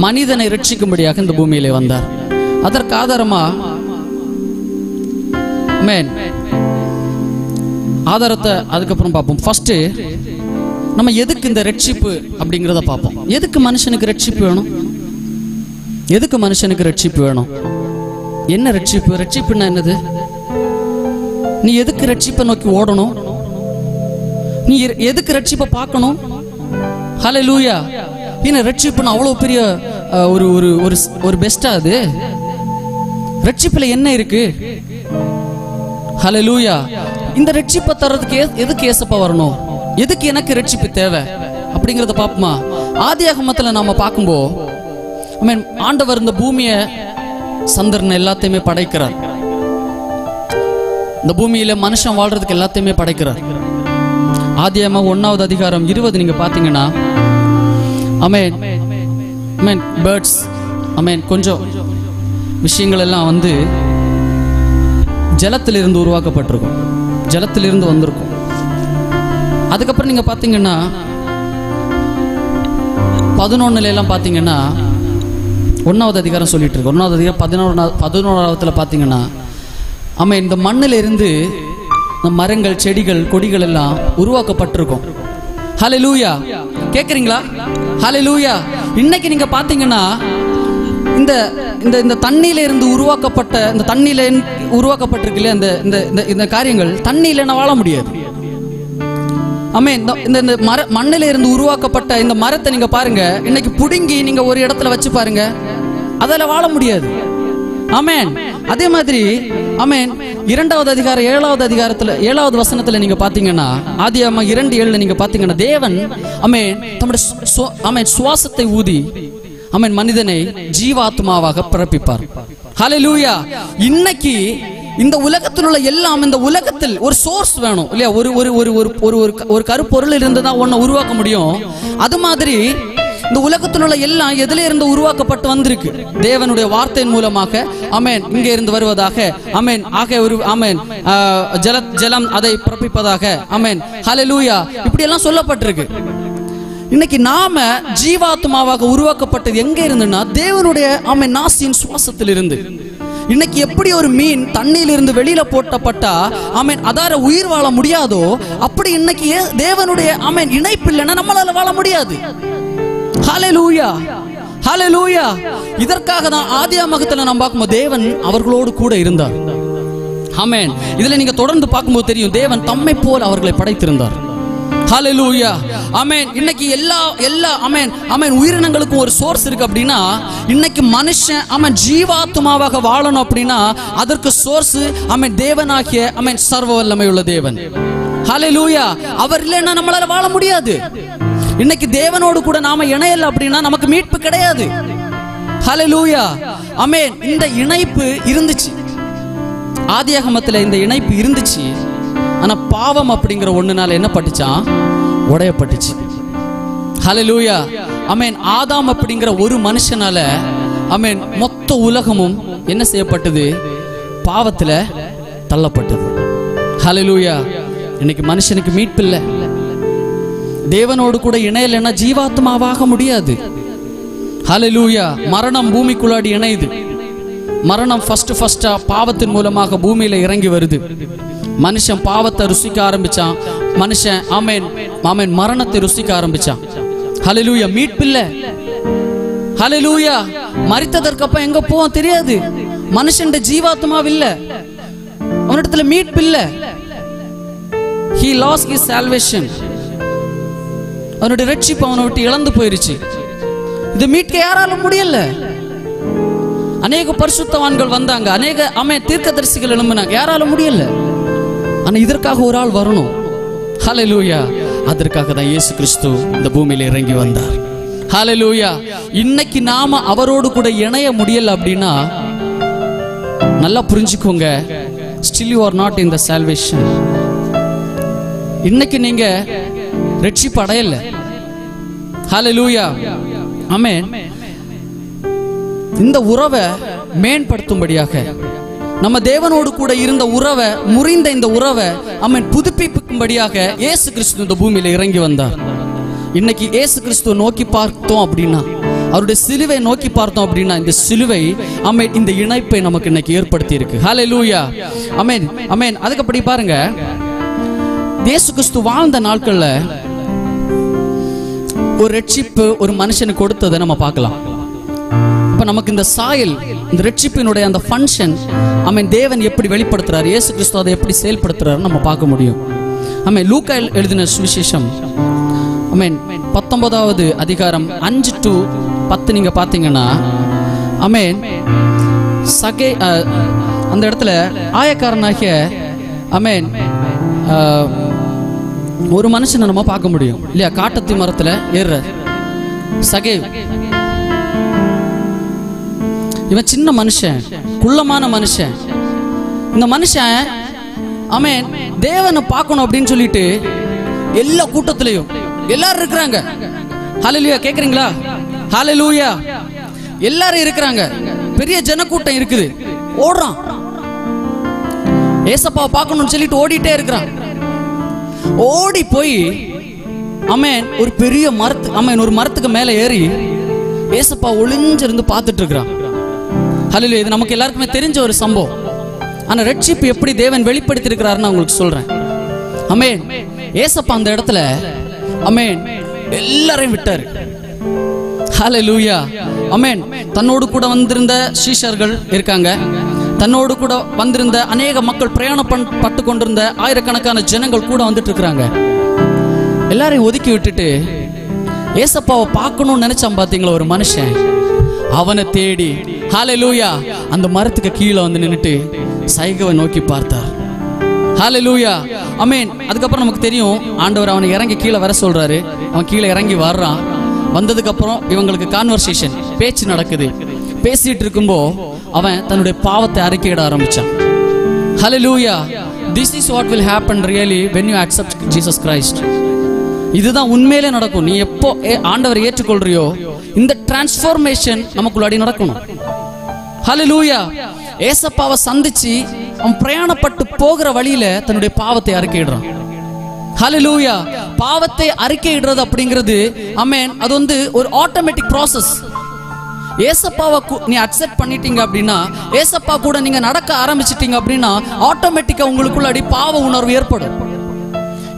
மனிதனை ரட்சிக்கும்படியாக இந்த பூமியிலே வந்தார். அதற்கு ஆதாரமா ஆமென் ஆதாரத்தை அதுக்கப்புறம் பார்ப்போம். ஃபர்ஸ்ட் நம்ம எதுக்கு இந்த ரட்சிப்பு அப்படிங்கிறத பார்ப்போம். எதுக்கு மனுஷனுக்கு ரட்சிப்பு வேணும்? எதுக்கு மனுஷனுக்கு ரட்சிப்பு வேணும்? என்ன ரட்சிப்பு? ரட்சிப்புன்னா என்னது? நீ எதுக்கு ரட்சிப்பை நோக்கி ஓடணும்? நீ எதுக்கு ரட்சிப்பை பார்க்கணும்? ஹல்லேலூயா. என்ன ரட்சிப்புன்னு அவ்வளவு பெரிய ஒரு ஒரு ஒரு பெஸ்டா? அது ரட்சிப்புல என்ன இருக்கு? ஹல்லேலூயா. இந்த ரட்சிப்பை தர்றதுக்கு எதுக்கு ஏசப்பா வரணும்? எதுக்கு எனக்கு ரட்சிப்பு தேவை அப்படிங்கறத பாப்போமா? ஆதியாகமத்துல நாம பார்க்கும்போது ஆமென் ஆண்டவர் இந்த பூமியை சந்திரன் எல்லாத்தையுமே படைக்கிறார். இந்த பூமியில மனுஷன் வாழ்றதுக்கு எல்லாத்தையுமே படைக்கிறார். ஆதியாகமம் 1வது அதிகாரம் 20 நீங்க பாத்தீங்கன்னா ஆமென் ஆமென் பேர்ட்ஸ் ஆமென் கொஞ்சம் விஷயங்கள் எல்லாம் வந்து ஜலத்திலிருந்து உருவாக்கப்பட்டிருக்கும், ஜலத்திலிருந்து வந்திருக்கும். அதுக்கப்புறம் நீங்க பாத்தீங்கன்னா 11 எல்லாம் பாத்தீங்கன்னா 1வது அதிகாரம் சொல்லிட்டு இருக்கு. 1வது அதிகாரம் 11வது பாத்தீங்கன்னா ஆமென் இந்த மண்ணில இருந்து மரங்கள், செடிகள், கொடிகள் எல்லாம் உருவாக்கப்பட்டிருக்கும். ஹல்லேலூயா, கேக்குறீங்களா? ஹல்லேலூயா. இன்னைக்கு நீங்க பாத்தீங்கன்னா இந்த இந்த இந்த தண்ணியில இருந்து உருவாக்கப்பட்ட இந்த தண்ணியில உருவாக்கப்பட்டிருக்கு இந்த காரியங்கள் தண்ணியில வாழ முடியாது. ஆமென். இந்த மண்ணில இருந்து உருவாக்கப்பட்ட இந்த மரத்தை நீங்க பாருங்க, இன்னைக்கு புடுங்கி நீங்க ஒரு இடத்துல வச்சு பாருங்க, அதால வாழ முடியாது. ஆமென். அதே மாதிரி ஆமென் 2வது அதிகாரம் 7வது அதிகாரத்துல 7வது வசனத்துல நீங்க பாத்தீங்கன்னா ஆதியாகமம் 2:7 நீங்க பாத்தீங்கன்னா தேவன் ஆமென் தம்முடைய ஆமென் சுவாசத்தை ஊதி ஆமென் மனிதனை ஜீவாத்மாவாக பிறப்பிப்பார். ஹல்லேலூயா. இன்னைக்கு இந்த உலகத்தில் உள்ள எல்லாம், இந்த உலகத்தில் ஒரு சோர்ஸ் வேணும் இல்லையா? ஒரு ஒரு ஒரு ஒரு கருப்பொருள் இருந்துதான் ஒன்ன உருவாக்க முடியும். அது மாதிரி இந்த உலகத்தில் உள்ள எல்லாம் எதிலே இருந்து உருவாக்கப்பட்டு வந்திருக்கு? தேவனுடைய வார்த்தையின் மூலமாக ஆமென் இங்கே இருந்து வருவதாக ஆமென் ஆக ஒரு ஆமென் ஜலம் அதை பிறப்பிப்பதாக ஆமென் ஹல்லேலூயா இப்படி எல்லாம் சொல்லப்பட்டிருக்கு. இன்னைக்கு நாம ஜீவாத்மாவாக உருவாக்கப்பட்டது எங்க இருந்துன்னா தேவனுடைய ஆமென் நாசியின் சுவாசத்தில் இருந்து. இன்னைக்கு எப்படி ஒரு மீன் தண்ணியில இருந்து வெளியில போட்டப்பட்டா ஆமென் அதார உயிர் வாழ முடியாதோ, அப்படி இன்னைக்கு தேவனுடைய ஆமென் இணைப்பு இல்லைன்னா நம்மளால வாழ முடியாது. ஹல்லேலூயா, ஹல்லேலூயா. இதற்காக தான் ஆதியாகமத்துல நாம் பார்க்கும்போது தேவன் அவர்களோடு கூட இருந்தார். ஆமென். இதுல நீங்க தொடர்ந்து பார்க்கும்போது தெரியும் தேவன் தம்மை போல் அவர்களை படைத்திருந்தார். ஹல்லேலூயா. ஆமென். இன்னைக்கு எல்லா ஆமென் உயிரினங்களுக்கும் ஒரு சோர்ஸ் இருக்கு அப்படின்னா, இன்னைக்கு மனுஷன் ஆமென் ஜீவாத்மாவாக வாழணும் அப்படின்னா அதற்கு சோர்ஸ் ஆமென் தேவனாகிய ஆமென் சர்வ வல்லமை உள்ள தேவன். ஹல்லேலூயா. அவர் இல்லைன்னா நம்மளால வாழ முடியாது. இன்னைக்கு தேவனோடு கூட நாம இணையல அப்படின்னா நமக்கு மீட்பு கிடையாது. ஹல்லேலூயா. ஆமென். இந்த இணைப்பு இருந்துச்சு, ஆதியாகமத்துல இந்த இணைப்பு இருந்துச்சு. ஆனா பாவம் அப்படிங்கிற ஒண்ணுனால என்ன பட்டுச்சான்? உடையப்பட்டுச்சு. ஹல்லேலூயா. ஆமென். ஆதாம் அப்படிங்கிற ஒரு மனுஷனால ஆமென் மொத்த உலகமும் என்ன செய்யப்பட்டது? பாவத்துல தள்ளப்பட்டது. ஹல்லேலூயா. இன்னைக்கு மனுஷனுக்கு மீட்பு இல்லை. தேவனோடு கூட இணையலைன்னா ஜீவாத்மாவாக முடியாது. ஹல்லேலூயா. மரணம் பூமிக்குள்ளாடி இணையுது. மரணம் ஃபர்ஸ்டா பாவத்தின் மூலமாக பூமியில இறங்கி வருது. மனுஷன் பாவத்தை ருசிக்க ஆரம்பிச்சான். மனுஷன் ஆமென் ஆமென் மரணத்தை ருசிக்க ஆரம்பிச்சான். ஹல்லேலூயா. மீட்பில்ல. ஹல்லேலூயா. மரித்ததற்கு அப்புறம் எங்க போவோம் தெரியாது. மனுஷன் ஜீவாத்மாவில்ல, அவனிடத்துல மீட்பில்ல. He lost his salvation. அவனுடைய ரட்சிப்பு அவனை விட்டு இழந்து போயிருச்சு. இது மீட்க யாராலும் முடியல. அநேக பரிசுத்தவான்கள் வந்தாங்க, அநேக ஆமென் தீர்க்கதரிசிகள் எழும்பினாங்க, யாராலும் முடியல. ஆனா இதற்காக ஒரு ஆள் வரணும். ஹல்லேலூயா. அதற்காக தான் இயேசு கிறிஸ்து இந்த பூமியில இறங்கி வந்தார். ஹல்லேலூயா. இன்னைக்கு நாம அவரோடு கூட இணைய முடியல அப்படின்னா நல்லா புரிஞ்சுக்கோங்க, still you are not in the salvation. இன்னைக்கு நீங்க ரட்சிப்பு அடையல. ஹல்லேலூயா. ஆமென். இந்த உறவை மேம்படுத்தும்படியாக, நம்ம தேவனோடு கூட இருந்த உறவை முறிந்த இந்த உறவை ஆமென் புதுப்பிக்கும்படியாக இயேசு கிறிஸ்து இந்த பூமியில இறங்கி வந்தார். இன்னைக்கு இயேசு கிறிஸ்துவை நோக்கி பார்த்தோம் அப்படின்னா, அவருடைய சிலுவை நோக்கி பார்த்தோம் அப்படின்னா, இந்த சிலுவை ஆமென் இந்த இணைப்பை நமக்கு இன்னைக்கு ஏற்படுத்தி இருக்கு. ஹல்லேலூயா. ஆமென் ஆமென். அதுக்கு அப்படி பாருங்க, இயேசு கிறிஸ்து வாழ்ந்த நாட்கள்ல ஒரு ரட்சிப்பு ஒரு மனுஷனுக்கு கொடுத்ததை நம்ம பார்க்கலாம். அப்ப நமக்கு இந்த சாயல், இந்த ரட்சிப்பினுடைய அந்த ஃபங்க்ஷன் ஆமென் தேவன் எப்படி வெளிப்படுத்துறாரு, இயேசு கிறிஸ்து அதை எப்படி செயல்படுத்துறாரு நம்ம பார்க்க முடியும். ஆமென். லூக்கா எழுதின சுவிசேஷம் ஆமென் 19வது அதிகாரம் 5 to 10 நீங்க பாத்தீங்கன்னா, ஆமென் சகே அந்த இடத்துல ஆயக்காரனாகிய ஆமென் ஒரு மனுஷனை நம்ம பார்க்க முடியும் இல்லையா? காட்டத்தி மரத்துல ஏறுற சகே. இவன் சின்ன மனுஷன், குள்ளமான மனுஷன். இந்த மனுஷன் ஆமென் தேவனை பார்க்கணும் அப்படின்னு சொல்லிட்டு எல்லா கூட்டத்திலையும் எல்லாரும் இருக்கிறாங்க. ஹல்லேலூயா. கேக்குறீங்களா? ஹல்லேலூயா. எல்லாரும் இருக்கிறாங்க, பெரிய ஜனக்கூட்டம் இருக்குது. ஓடுறான், ஏசப்பாவை பார்க்கணும்னு சொல்லிட்டு ஓடிட்டே இருக்கிறான். ஓடி போய் ஆமென் ஒரு பெரிய ஒரு மரத்துக்கு மேல ஏறி ஏசப்பா ஒளிஞ்சிருந்து பார்த்துட்டு இருக்கிறான். ஹல்லேலூயா. இது நமக்கு எல்லாருக்குமே தெரிஞ்ச ஒரு சம்பவம். ஆனா ரட்சிப்பு எப்படி தேவன் வெளிப்படுத்தி இருக்கிறாருன்னு உங்களுக்கு சொல்றேன். ஆமென். ஏசப்பா அந்த இடத்துல ஆமென் எல்லாரையும் விட்டாரு. ஹல்லேலூயா. ஆமென். தன்னோடு கூட வந்திருந்த சீஷர்கள் இருக்காங்க, தன்னோடு கூட வந்திருந்த அநேக மக்கள், பிரயாணப்பட்டு கொண்டிருந்த ஆயிரக்கணக்கான ஜனங்கள் கூட வந்துட்டு இருக்கிறாங்க. எல்லாரையும் ஒதுக்கி விட்டுட்டு ஏசப்பாவை பார்க்கணும்னு நினைச்சான் பாத்தீங்களா ஒரு மனுஷன், அவனை தேடி ஹல்லேலூயா அந்த மரத்துக்கு கீழே வந்து நின்னுட்டு சைகவை நோக்கி பார்த்தார். ஹல்லேலூயா. ஆமென். அதுக்கப்புறம் நமக்கு தெரியும், ஆண்டவர் அவனை இறங்கி கீழே வர சொல்றாரு. அவன் கீழே இறங்கி வர்றான். வந்ததுக்கு அப்புறம் இவங்களுக்கு கான்வர்சேஷன், பேச்சு நடக்குது. பேசிட்டு இருக்கும்போ அவன் தன்னுடைய பாவத்தை அறிக்கையிட ஆரம்பிச்சான். ஹல்லேலூயா. This is what will happen really when you accept Jesus Christ. இதுதான் உண்மையிலே நடக்கும். நீ எப்போ ஆண்டவரை ஏற்றுக்கொள்றியோ இந்த டிரான்ஸ்ஃபர்மேஷன் நமக்குள்ளாடி நடக்கணும். ஹல்லேலூயா. ஏசப்பாவை சந்திச்சு அவன் பிரயாணப்பட்டு போகிற வழியில தன்னுடைய பாவத்தை அறிக்கையிடுறான். ஹல்லேலூயா. பாவத்தை அறிக்கையிடுறது அப்படிங்கிறது ஆமென் அது வந்து ஒரு ஆட்டோமேட்டிக் ப்ராசஸ். ஏசப்பாவை நீ அக்செப்ட் பண்ணிட்டீங்க அப்படின்னா, ஏசப்பா கூட நீங்க நடக்க ஆரம்பிச்சிட்டீங்க அப்படின்னா ஆட்டோமேட்டிக்கா உங்களுக்குள்ளாடி பாவ உணர்வு ஏற்படும்.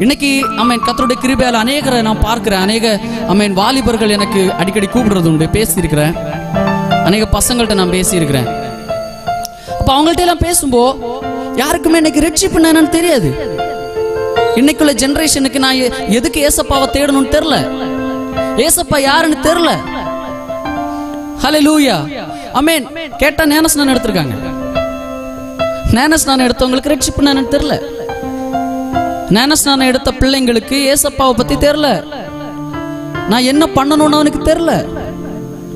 இன்னைக்கு ஆமென் கர்த்தருடைய கிருபையால அநேகரை நான் பார்க்கிறேன். அநேக ஆமென் வாலிபர்கள் எனக்கு அடிக்கடி கூப்பிடுறது உண்டு, பேசியிருக்கிறேன். அநேக பசங்கள்ட்ட நான் பேசியிருக்கிறேன். அப்ப அவங்கள்ட்ட எல்லாம் பேசும்போ யாருக்குமே இன்னைக்கு ரட்சிப்பு என்னன்னு தெரியாது. இன்னைக்குள்ள ஜெனரேஷனுக்கு நான் எதுக்கு ஏசப்பாவை தேடணும்னு தெரியல, ஏசப்பா யாருன்னு தெரியல. ஹல்லேலூயா, ஆமென். கேட்டா ஞானஸ்நானம் எடுத்திருக்காங்க, ஞானஸ்நானம் எடுத்தவங்களுக்கு ரட்சிப்பு என்னன்னு தெரியல. ஞானஸ்நானம் எடுத்த பிள்ளைங்களுக்கு ஏசப்பாவை பத்தி தெரியல, நான் என்ன பண்ணணும்னு அவனுக்கு தெரியல.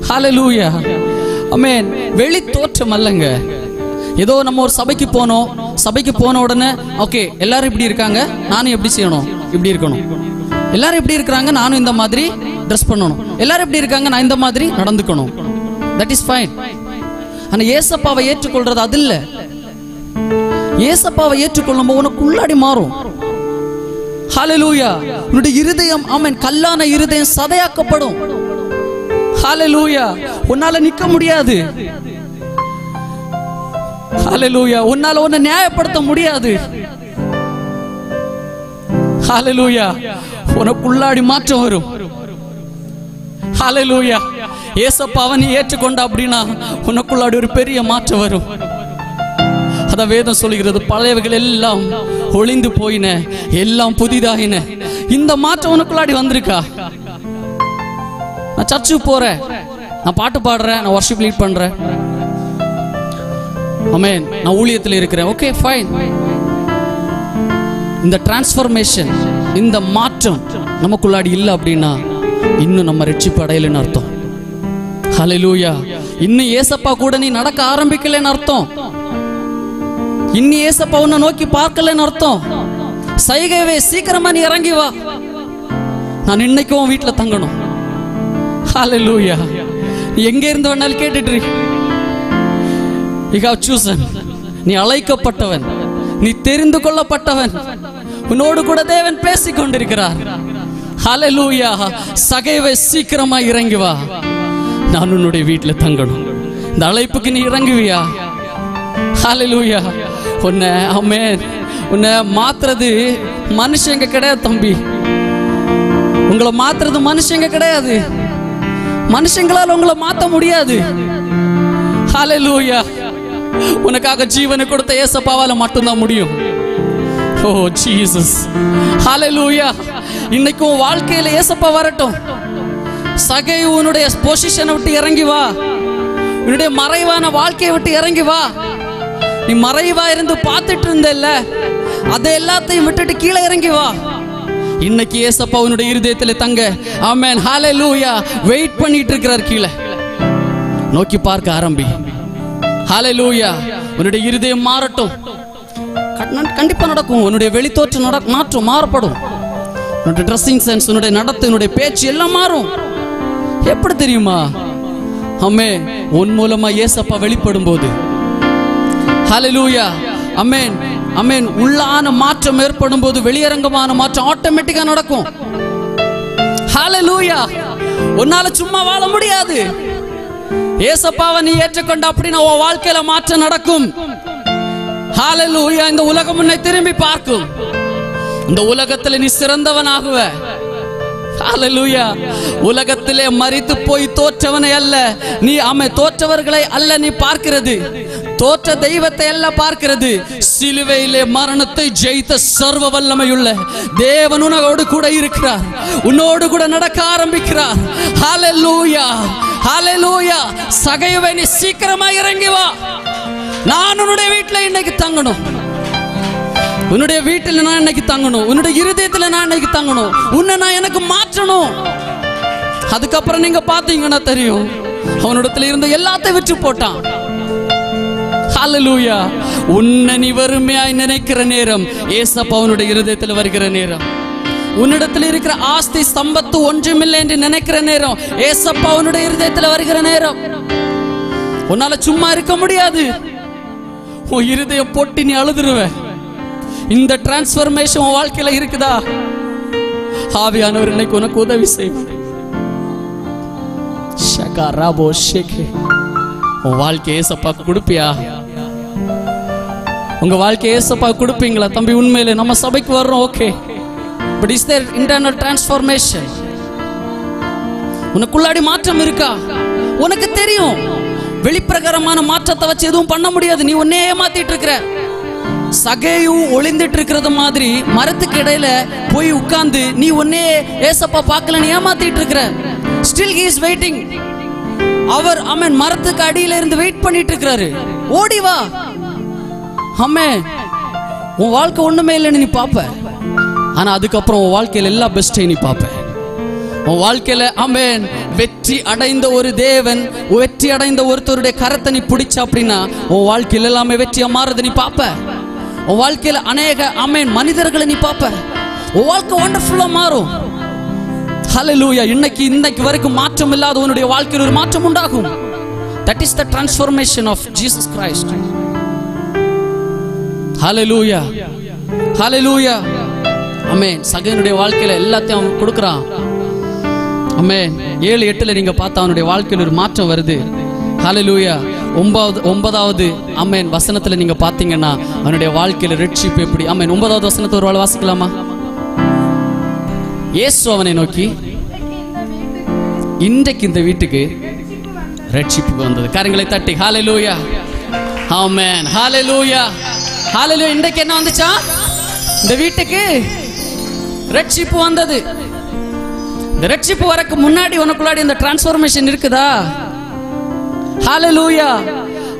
ஹல்லேலூயா, ஆமென். வெளி தோற்றம் அல்லங்க. ஏதோ நம்ம ஒரு சபைக்கு போனோம், சபைக்கு போன உடனே ஓகே எல்லாரும் இப்படி இருக்காங்க, நானும் எப்படி செய்யணும், இப்படி இருக்கணும். எல்லாரும் எப்படி இருக்கிறாங்க, நானும் இந்த மாதிரி ட்ரெஸ் பண்ணணும். எல்லாரும் எப்படி இருக்காங்க, நான் இந்த மாதிரி நடந்துக்கணும். That is fine. ஆனா ஏசப்பாவை ஏற்றுக்கொள்றது அது இல்ல. ஏசப்பாவை ஏற்றுக்கொள்ளும் போது உனக்கு உள்ளாடி மாறும். ஹல்லேலூயா, உன்னுடைய இருதயம், ஆமென், கல்லான இருதயம் சதையாக்கப்படும். ஹல்லேலூயா, உன்னால நிக்க முடியாது. ஹல்லேலூயா, உன்னால உன்னை நியாயப்படுத்த முடியாது. ஹல்லேலூயா, உனக்குள்ளாடி மாற்றம் வரும். ஹல்லேலூயா, ஏசப்பாவை நீ ஏற்றுக்கொண்ட அப்படின்னா உனக்குள்ளாடி ஒரு பெரிய மாற்றம் வரும். அத வேதம் சொல்லுகிறது, பழையவைகள் எல்லாம் ஒளிந்து போயின, எல்லாம் புதிதாயின. இந்த மாற்றம் உனக்குள்ளாடி வந்திருக்கா? நான் சர்ச்சுக்கு போறேன், நான் பாட்டு பாடுறேன், நான் வர்ஷிப் லீட் பண்றேன், ஆமென், நான் ஊழியத்தில் இருக்கிறேன், ஓகே ஃபைன். இந்த டிரான்ஸ்ஃபர்மேஷன், இந்த மாற்றம் நமக்குள்ளாடி இல்லை அப்படின்னா இன்னும் நம்ம ரட்சிப்பு அடையலைன்னு அர்த்தம். ஹல்லேலூயா, இன்னும் ஏசப்பா கூட நீ நடக்க ஆரம்பிக்கலைன்னு அர்த்தம். இன்னும் ஏசப்பா உன்னை நோக்கி பார்க்கலன்னு அர்த்தம். சைகைவே, சீக்கிரமா நீ இறங்கி வா, நான் இன்னைக்கும் வீட்டுல தங்கணும். ஹல்லேலூயா, நீ எங்க இருந்து வேணாலும் கேட்டுட்டு இரு. You have chosen. நீ அழைக்கப்பட்டவன், நீ தெரிந்து கொள்ளப்பட்டவன். உன்னோடு கூட தேவன் பேசிக் கொண்டிருக்கிறார். ஹல்லேலூயா, சகைவே, சீக்கிரமா இறங்கி வா, நான் உன்னுடைய வீட்டுல தங்கணும். இந்த அழைப்புக்கு நீ இறங்குவியா? ஹல்லேலூயா, உன்னை, ஆமென், உன்னை மாத்துறது மனுஷங்க கிடையாது தம்பி. உங்களை மாத்துறது மனுஷங்க கிடையாது. மனுஷங்களால் உங்களை மாத்த முடியாது. ஹல்லேலூயா, உனக்காக ஜீவனை கொடுத்த ஏசப்பாவால மட்டும்தான் முடியும். ஓ ஜீசஸ், ஹல்லேலூயா. இன்னைக்கு உன் வாழ்க்கையில ஏசப்பா வரட்டும். சகை, உன்னுடைய பொசிஷனை விட்டு இறங்கி வா, உன்னுடைய மறைவான வாழ்க்கையை விட்டு இறங்கி வா. நீ மறைவா இருந்து பார்த்துட்டு இருந்தல்ல, அதை எல்லாத்தையும் விட்டுட்டு கீழே இறங்கி வா. இன்னைக்கு ஏசப்பா உன்னுடைய இருதயத்துல தங்க, ஆமென், ஹல்லேலூயா, வெயிட் பண்ணிட்டு இருக்கிறார். கீழே நோக்கி பார்க்க ஆரம்பி. ஹல்லேலூயா, உன்னுடைய இருதயம் மாறட்டும். கண்டிப்பா நடக்கும். உன்னுடைய வெளித்தோற்றம் மாற்றம் மாறப்படும். உன்னுடைய ட்ரெஸ்ஸிங் சென்ஸ், உன்னுடைய நடத்தை, உன்னுடைய பேச்சு எல்லாம் மாறும். எப்படி தெரியுமா? ஆமென், உன் மூலமா ஏசப்பா வெளிப்படும் போது. ஹல்லேலூயா, ஆமென், ஆமென். உள்ளான மாற்றம் ஏற்படும் போது வெளியரங்கமான மாற்றம் ஆட்டோமேட்டிக்கா நடக்கும். ஹல்லேலூயா, உன்னால சும்மா வாழ முடியாது. ஏசப்பாவை நீ ஏற்றுக்கொண்ட அப்படின்னா உன் வாழ்க்கையில மாற்றம் நடக்கும். ஹல்லேலூயா, இந்த உலகம் உன்னை திரும்பி பார்க்கும். இந்த உலகத்துல நீ சிறந்தவனாகுவ. ஹல்லேலூயா, உலகத்திலே மரித்து போய் தோற்றவனை அல்ல நீ, தோற்றவர்களை அல்ல நீ பார்க்கிறது, தோற்ற தெய்வத்தை அல்ல பார்க்கிறது. சிலுவையிலே மரணத்தை ஜெயித்த சர்வ வல்லமையுள்ள தேவன் உன்னோடு கூட இருக்கிறார். உன்னோடு கூட நடக்க ஆரம்பிக்கிறார். ஹல்லேலூயா, ஹல்லேலூயா. சகையுவே, நீ சீக்கிரமா இறங்கி வா. நான் உன்னுடைய வீட்டில் இன்னைக்கு தங்கணும். உன்னுடைய வீட்டில் நான் இன்னைக்கு தங்கணும். உன்னுடைய இருதயத்தில் நான் இன்னைக்கு தங்கணும். உன்னை நான் எனக்கு மாற்றணும். அதுக்கப்புறம் நீங்க பாத்தீங்கன்னா தெரியும், அவனிடத்துல இருந்த எல்லாத்தையும் விற்று போட்டான். ஹல்லேலூயா, உன்னை நீ வறுமையாய் நினைக்கிற நேரம் ஏசப்பா அவனுடைய இருதயத்தில் வருகிற நேரம். உன்னிடத்தில் இருக்கிற ஆஸ்தி சம்பத்து ஒன்றுமில்லை என்று நினைக்கிற நேரம் ஏசப்பா அவனுடைய இருதயத்தில் வருகிற நேரம். உன்னால சும்மா இருக்க முடியாது. உன் இருதயம் போட்டு நீ அழுதுருவ. இந்த டிரான்ஸ்ஃபர்மேஷன் உன் வாழ்க்கையில இருக்குதா? ஆவியானவர் இன்னைக்கு உனக்கு உதவி செய்வார். உன் வாழ்க்கை ஏசப்பாக்கு கொடுப்பியா? உங்க வாழ்க்கை ஏசப்பா கொடுப்பீங்களா? தம்பி, உண்மையிலே நம்ம சபைக்கு வர்றோம், okay, but is there internal transformation? உனக்குள்ளாடி மாற்றம் இருக்கா? உனக்கு தெரியும் வெளிப்பிரகாரமான மாற்றத்தை வச்சு எதுவும் பண்ண முடியாது. நீ உன்னையே மாத்திட்டு இருக்கிற. சகேயு ஒளிந்துட்டு இருக்கிறது மாதிரி மரத்துக்கு இடையில போய் உட்கார்ந்து நீ ஒன்னே ஏசப்பா பார்க்கல நீ ஏமாத்திட்டு இருக்கிற. Still he is waiting. அவர் ஆமென் மரத்துக்கு அடியில இருந்து வெயிட் பண்ணிட்டு இருக்கிறாரு. ஓடி வா. ஆமென். உன் வாழ்க்கை ஒண்ணுமே இல்லைன்னு நீ பாப்ப. ஆனா அதுக்கப்புறம் உன் வாழ்க்கையில எல்லா பெஸ்டையும் நீ பாப்ப. உன் வாழ்க்கையில ஆமென் வெற்றி அடைந்த ஒரு தேவன், வெற்றி அடைந்த ஒருத்தருடைய கரத்தை நீ பிடிச்ச அப்படின்னா உன் வாழ்க்கையில எல்லாமே வெற்றியா மாறுது நீ பாப்ப. உன் வாழ்க்கையில அநேக ஆமென் மனிதர்களை நீ பாப்ப. உன் வாழ்க்கை வண்டர்ஃபுல்லா மாறும். ஹல்லேலூயா. இன்னைக்கு வரைக்கும் மாற்றம் இல்லாத உன்னுடைய வாழ்க்கையில் ஒரு மாற்றம் உண்டாகும். That is the transformation of Jesus Christ. ஹல்லேலூயா. ஹல்லேலூயா. ஆமென். சகேயுடைய வாழ்க்கையில எல்லாத்தையும் அவன் கொடுக்குறான். ஆமென். 7:8 நீங்க பார்த்தா அவனுடைய வாழ்க்கையில் ஒரு மாற்றம் வருது. ஹல்லேலூயா. 9வது ஆமென் வசனத்துல நீங்க பாத்தீங்கன்னா அவனுடைய வாழ்க்கையில ரட்சிப்பு எப்படி. ஆமென். 9வது வசனத்தை ஒரு வேளை வாசிக்கலாமா? இயேசு அவனை நோக்கி, இன்றைக்கு இந்த வீட்டுக்கு ரட்சிப்பு வந்தது. கரங்களை தட்டி ஹல்லேலூயா. ஆமென். ஹல்லேலூயா. ஹல்லேலூயா. இன்றைக்கு என்ன வந்துச்சா? இந்த வீட்டுக்கு ரட்சிப்பு வந்தது. இந்த ரட்சிப்பு வரக்கு முன்னாடி உனக்குள்ளாடி இந்த டிரான்ஸ்ஃபர்மேஷன் இருக்குதா? ஹல்லேலூயா.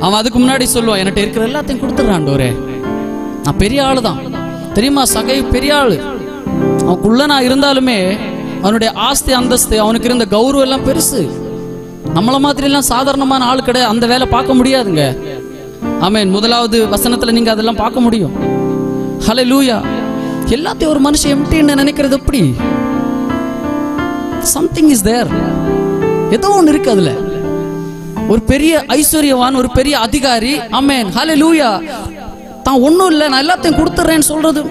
அவன் அதுக்கு முன்னாடி சொல்லுவான், என்கிட்ட இருக்கிற எல்லாத்தையும் கொடுத்துறான்டோரே, நான் பெரிய ஆளு தான் தெரியுமா? சகை பெரிய ஆளு. அவனுக்குள்ள நான் இருந்தாலுமே அவனுடைய ஆஸ்தி அந்தஸ்து அவனுக்கு இருந்த கௌரவம் எல்லாம் பெருசு. நம்மள மாதிரி எல்லாம் சாதாரணமான ஆள் கிடையாது. அந்த வேலை பார்க்க முடியாதுங்க. ஆமென். 1வது வசனத்துல நீங்க அதெல்லாம் பார்க்க முடியும். ஹல்லேலூயா. எல்லாத்தையும் ஒரு மனுஷன் எம்டின்னு நினைக்கிறது எப்படி? Something is there. ஏதோ ஒன்று இருக்கு அதுல. ஒரு பெரிய ஐஸ்வர்யவான், ஒரு பெரிய அதிகாரி, ஆமென் ஹல்லேலூயா, தான் ஒன்றும் இல்லை நான் எல்லாத்தையும் கொடுத்துட்றேன்னு சொல்றது,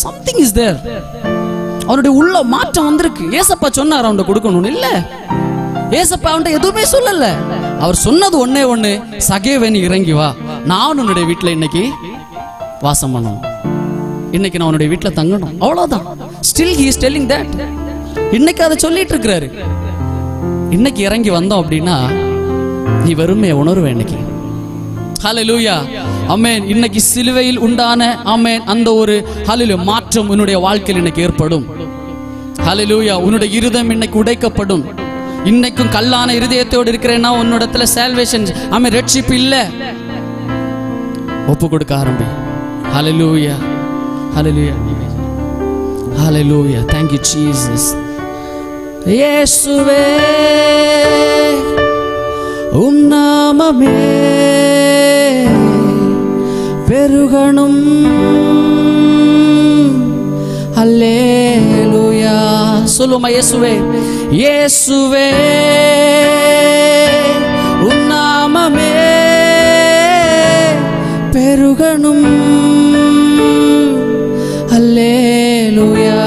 சம்திங் இஸ் தேர். அவனுடைய உள்ள மாற்றம் வந்திருக்கு. ஏசப்பா சொன்னார் அவன்கிட்ட கொடுக்கணும்னு இல்ல. ஏசப்பா அவன்கிட்ட எதுவுமே சொல்லல. அவர் சொன்னது ஒன்னே ஒண்ணு, சகேவன் இறங்கி வா, நான் உன்னுடைய வீட்டுல இன்னைக்கு வாசம் பண்ணணும், இன்னைக்கு நான் உன்னுடைய வீட்டுல தங்கணும், அவ்வளவுதான். Still he is telling that. இன்னைக்கு அதை சொல்லிட்டு இருக்கிறாரு. இன்னைக்கு இறங்கி வந்தோம் அப்படின்னா நீ வெறுமையை உணர்வே இன்னைக்கு. ஹல்லேலூயா. ஆமென். இன்னைக்கு சிலுவையில் உண்டான ஆமென் அந்த ஒரு ஹல்லேலூயா மாற்றம் உன்னுடைய வாழ்க்கையில் இன்னைக்கு ஏற்படும். ஹல்லேலூயா. உன்னுடைய இருதயம் இன்னைக்கு உடைக்கப்படும். இன்னைக்கும் கல்லான இருதயத்தோடு இருக்கிறேன்னா உன்னிடத்துல சால்வேஷன் ஆமென் ரட்சிப்பு இல்ல. ஒப்பு கொடுக்க ஆரம்பி. ஹல்லேலூயா. ஹல்லேலூயா. ஹல்லேலூயா. Thank you Jesus. இயேசுவே உம் நாமமே பெருகணும். ஹல்லேலூயா. சொல்லுமா இயேசுவே. இயேசுவே உம் நாமமே பெருகணும். ஹல்லேலூயா.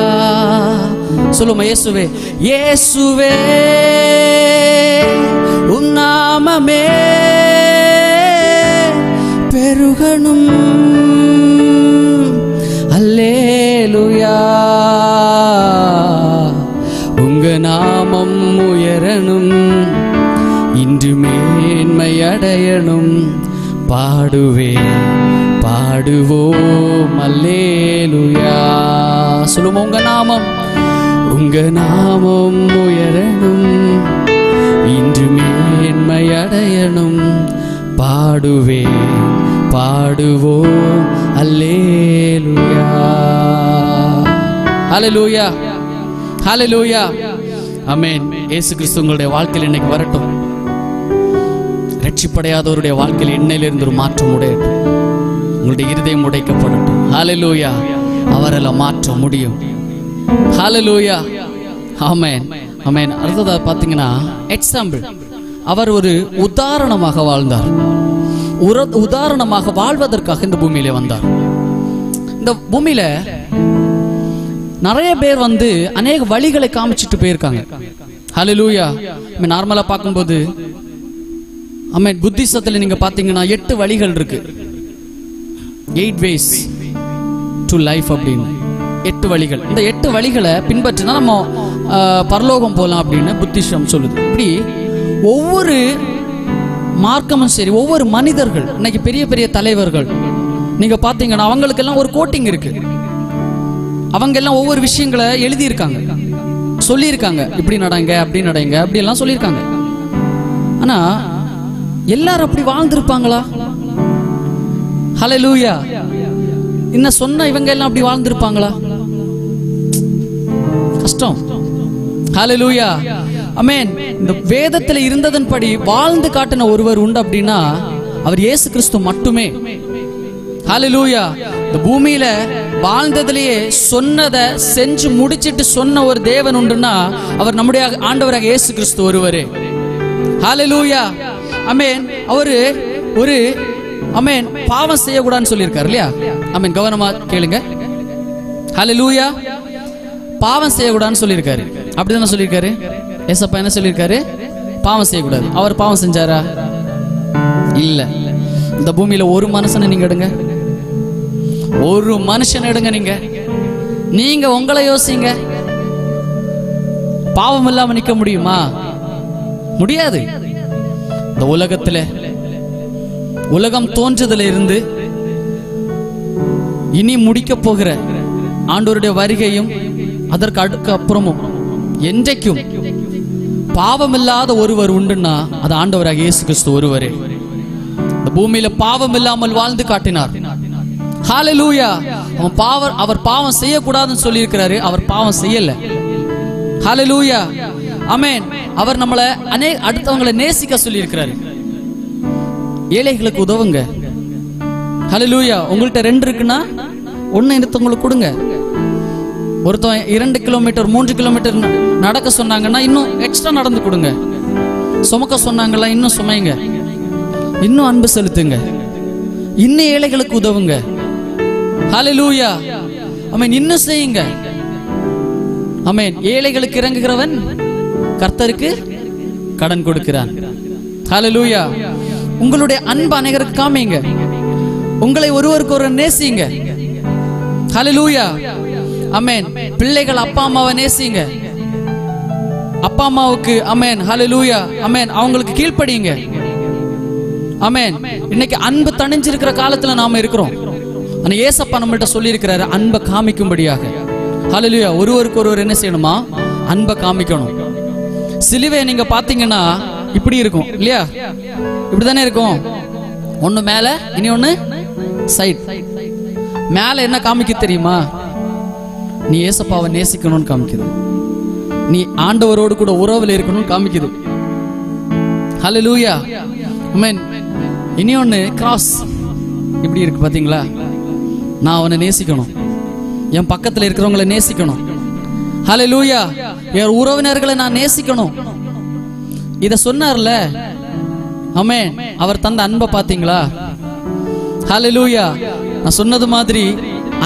சொல்லுமா இயேசுவே. இயேசுவே உம் நாமமே பெருகணும். அல்லேலூயா. உங்க நாமம் உயரணும், இன்று மேன்மை அடையணும். பாடுவே பாடுவோம் அல்லேலூயா. சொல்லுவோம் உங்க நாமம் உயரணும், இன்று மேன்மை அடையணும். பாடுவே பாடுவோம் அல்லேலூயா. ஹல்லேலூயா. ஹல்லேலூயா. ஆமென். இயேசு கிறிஸ்து உங்களுடைய வாழ்க்கையில் இன்னைக்கு வரட்டும். ரட்சிப்படையாதவருடைய வாழ்க்கையில் இன்னையிலிருந்து ஒரு மாற்றம் உடையட்டும். உங்களுடைய இருதயம் உடைக்கப்படட்டும். ஹல்லேலூயா. அவரெல்லாம் மாற்ற முடியும். ஹல்லேலூயா. ஆமென். ஆமென். அடுத்ததாக பார்த்தீங்கன்னா எக்ஸாம்பிள், அவர் ஒரு உதாரணமாக வாழ்ந்தார். உதாரணமாக வாழ்வதற்காக இந்த பூமியிலே வந்தார். இந்த பூமியில நிறைய பேர் வந்து அநேக வழிகளை காமிச்சிட்டு போயிருக்காங்க. ஹல்லேலூயா. நார்மலா பார்க்கும்போது ஆமென் புத்திசத்துல நீங்க பாத்தீங்கன்னா 8 வழிகள் இருக்கு. 8 ways to life அப்படின்னு 8 வழிகள். இந்த 8 வழிகளை பின்பற்றினா நம்ம பரலோகம் போகலாம் அப்படின்னு புத்திசம் சொல்லுது. இப்படி ஒவ்வொரு மார்க்கமும் சரி, ஒவ்வொரு மனிதர்கள் இன்னைக்கு பெரிய பெரிய தலைவர்கள் நீங்க பாத்தீங்கன்னா அவங்களுக்கெல்லாம் ஒரு கோட்டிங் இருக்கு. அவங்க எல்லாம் ஒவ்வொரு விஷயங்களை எழுதியிருக்காங்க, சொல்லியிருக்காங்க, இப்படி நடங்க அப்படி நடங்க அப்படி எல்லாம் சொல்லியிருக்காங்க. ஆனா எல்லாரும் அப்படி வாழ்ந்திருப்பாங்களா? ஹல்லேலூயா. இன்னும் சொன்ன இவங்க எல்லாம் அப்படி வாழ்ந்திருப்பாங்களா? கஷ்டம். ஹல்லேலூயா. ஆமென். இந்த வேதத்தில் இருந்ததன்படி வாழ்ந்து காட்டின ஒருவர் உண்டு அப்படின்னா அவர் இயேசு கிறிஸ்து மட்டுமே. ஹல்லேலூயா. இந்த பூமியில வாழ்ந்ததிலேயே சொன்னதை செஞ்சு முடிச்சிட்டு சொன்ன ஒரு தேவன் உண்டுன்னா அவர் நம்முடைய ஆண்டவராக இயேசு கிறிஸ்து ஒருவரே. ஹல்லேலூயா. ஆமென். அவரு ஒரு ஆமென் பாவம் செய்யக்கூடாதுன்னு சொல்லியிருக்காரு இல்லையா? ஆமென். கவனமா கேளுங்க. ஹல்லேலூயா. பாவம் செய்யக்கூடாதுன்னு சொல்லியிருக்காரு. அப்படிதானே சொல்லியிருக்காரு? ஏசப்பா என்ன சொல்லியிருக்காரு? பாவம் செய்யக்கூடாது. அவர் பாவம் செஞ்சாரா? இல்ல. இந்த பூமியில ஒரு மனுஷனை நீங்க எடுங்க, ஒரு மனுஷன் எடுங்க, நீங்க உங்களை யோசிங்க. பாவம் இல்லாம நிக்க முடியுமா? முடியாது. இந்த உலகத்துல உலகம் தோன்றதுல இருந்து இனி முடிக்க போகிற ஆண்டவருடைய வருகையும் அதற்கு அடுக்க அப்புறமும் என்றைக்கும் பாவம் இல்லாத ஒருவர் உண்டுன்னா அது ஆண்டவராக இயேசு கிறிஸ்து ஒருவரே. இந்த பூமியில பாவம் இல்லாமல் வாழ்ந்து காட்டினார். ஹல்லேலூயா. அவர் பாவம் செய்யக்கூடாதுன்னு சொல்லி இருக்கிறாரு, அவர் பாவம் செய்யல. ஹல்லேலூயா. ஆமென். அவர் நம்மள அடுத்தவங்களை நேசிக்க சொல்லி இருக்கிறாரு. ஏழைகளுக்கு உதவுங்க. ஹல்லேலூயா. உங்கள்கிட்ட 2 இருக்குன்னா 1 எடுத்தவங்களுக்கு கொடுங்க. ஒருத்தன் 2 கிலோமீட்டர் 3 கிலோமீட்டர் நடக்க சொன்னாங்கன்னா இன்னும் எக்ஸ்ட்ரா நடந்து கொடுங்க. சுமக்க சொன்னாங்களா இன்னும் சுமைங்க. இன்னும் அன்பு செலுத்துங்க. இன்னும் ஏழைகளுக்கு உதவுங்க. ஹல்லேலூயா. ஆமென். இன்னும் செய்யுங்க. ஆமென். ஏழைகளுக்கு இறங்குகிறவன் கர்த்தருக்கு கடன் கொடுக்கிறான். ஹல்லேலூயா. உங்களுடைய அன்பு அநேகருக்கு காமிங்க. உங்களை ஒருவருக்கு ஒரு நேசிங்க. ஹல்லேலூயா. ஆமென். பிள்ளைகள் அப்பா அம்மாவை நேசிங்க. அப்பா அம்மாவுக்கு ஆமென். ஹல்லேலூயா. ஆமென். அவங்களுக்கு கீழ்ப்படியுங்க. ஆமென். இன்னைக்கு அன்பு தணிஞ்சிருக்கிற காலத்துல நாம இருக்கிறோம். ஆனா ஏசப்பா நம்மள்ட்ட சொல்லி இருக்கிறாரு அன்பை காமிக்கும்படியாக. ஹல்லேலூயா. ஒருவருக்கு ஒருவர் என்ன செய்யணுமா? அன்பை காமிக்கணும். சிலுவை நீங்க பாத்தீங்கன்னா இப்படி இருக்கும் இல்லையா? இப்படிதானே இருக்கும். ஒண்ணு மேல இனி ஒண்ணு சைட். மேல என்ன காமிக்க தெரியுமா? நீ ஏசப்பாவை நேசிக்கணும்னு காமிக்குது. நீ ஆண்டவரோடு கூட உறவுல இருக்கணும்னு காமிக்குது. ஹல்லேலூயா. ஆமென். இனி ஒண்ணு கிராஸ் இப்படி இருக்கு பாத்தீங்களா? நான் அவனை நேசிக்கணும், என் பக்கத்துல இருக்கிறவங்களை நேசிக்கணும். ஹல்லேலூயா. என் உறவினர்களை நான் நேசிக்கணும். இத சொன்னார்ல. ஆமென். அவர் தந்த அன்பை பாத்தீங்களா? ஹல்லேலூயா. நான் சொன்னது மாதிரி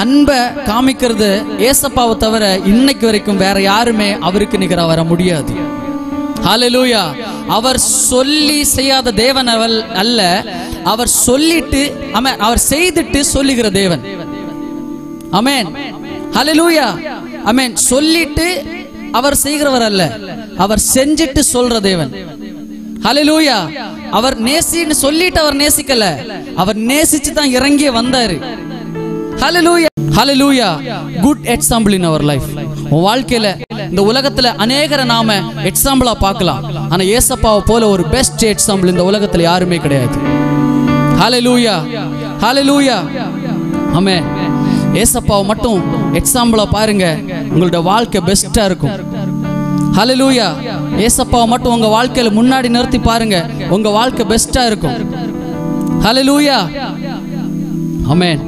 அன்பை காமிக்கிறது ஏசப்பாவை தவிர இன்னைக்கு வரைக்கும் வேற யாருமே அவருக்கு நிகரா வர முடியாது. ஹல்லேலூயா. அவர் சொல்லி செய்யாத தேவன் அல்ல, அவர் சொல்லிட்டு ஆமென், அவர் செய்துட்டு சொல்லுகிற தேவன். ஆமென். ஹல்லேலூயா. ஆமென். சொல்லிட்டு அவர் செய்கிறவர் அல்ல, அவர் செஞ்சிட்டு சொல்ற தேவன். ஹல்லேலூயா. அவர் நேசின்னு சொல்லிட்டு அவர் நேசிக்கல, அவர் நேசிச்சு தான் இறங்கி வந்தாரு. Hallelujah. Hallelujah. Good example in our life. உன் வாழ்க்கையில இந்த உலகத்துல அநேகரை நாம எக்ஸாம்பிளா பார்க்கலாம். ஆனா ஏசப்பாவை போல ஒரு பெஸ்ட் எக்ஸாம்பிள் இந்த உலகத்துல யாருமே கிடையாது. ஹல்லேலூயா. ஹல்லேலூயா. ஆமென். ஏசப்பாவை மட்டும் எக்ஸாம்பிளா பாருங்க, உங்களுடைய வாழ்க்கை பெஸ்டா இருக்கும். ஹல்லேலூயா. ஏசப்பாவை மட்டும் உங்க வாழ்க்கையில முன்னாடி நிறுத்தி பாருங்க, உங்க வாழ்க்கை பெஸ்டா இருக்கும். ஹல்லேலூயா. ஆமென்.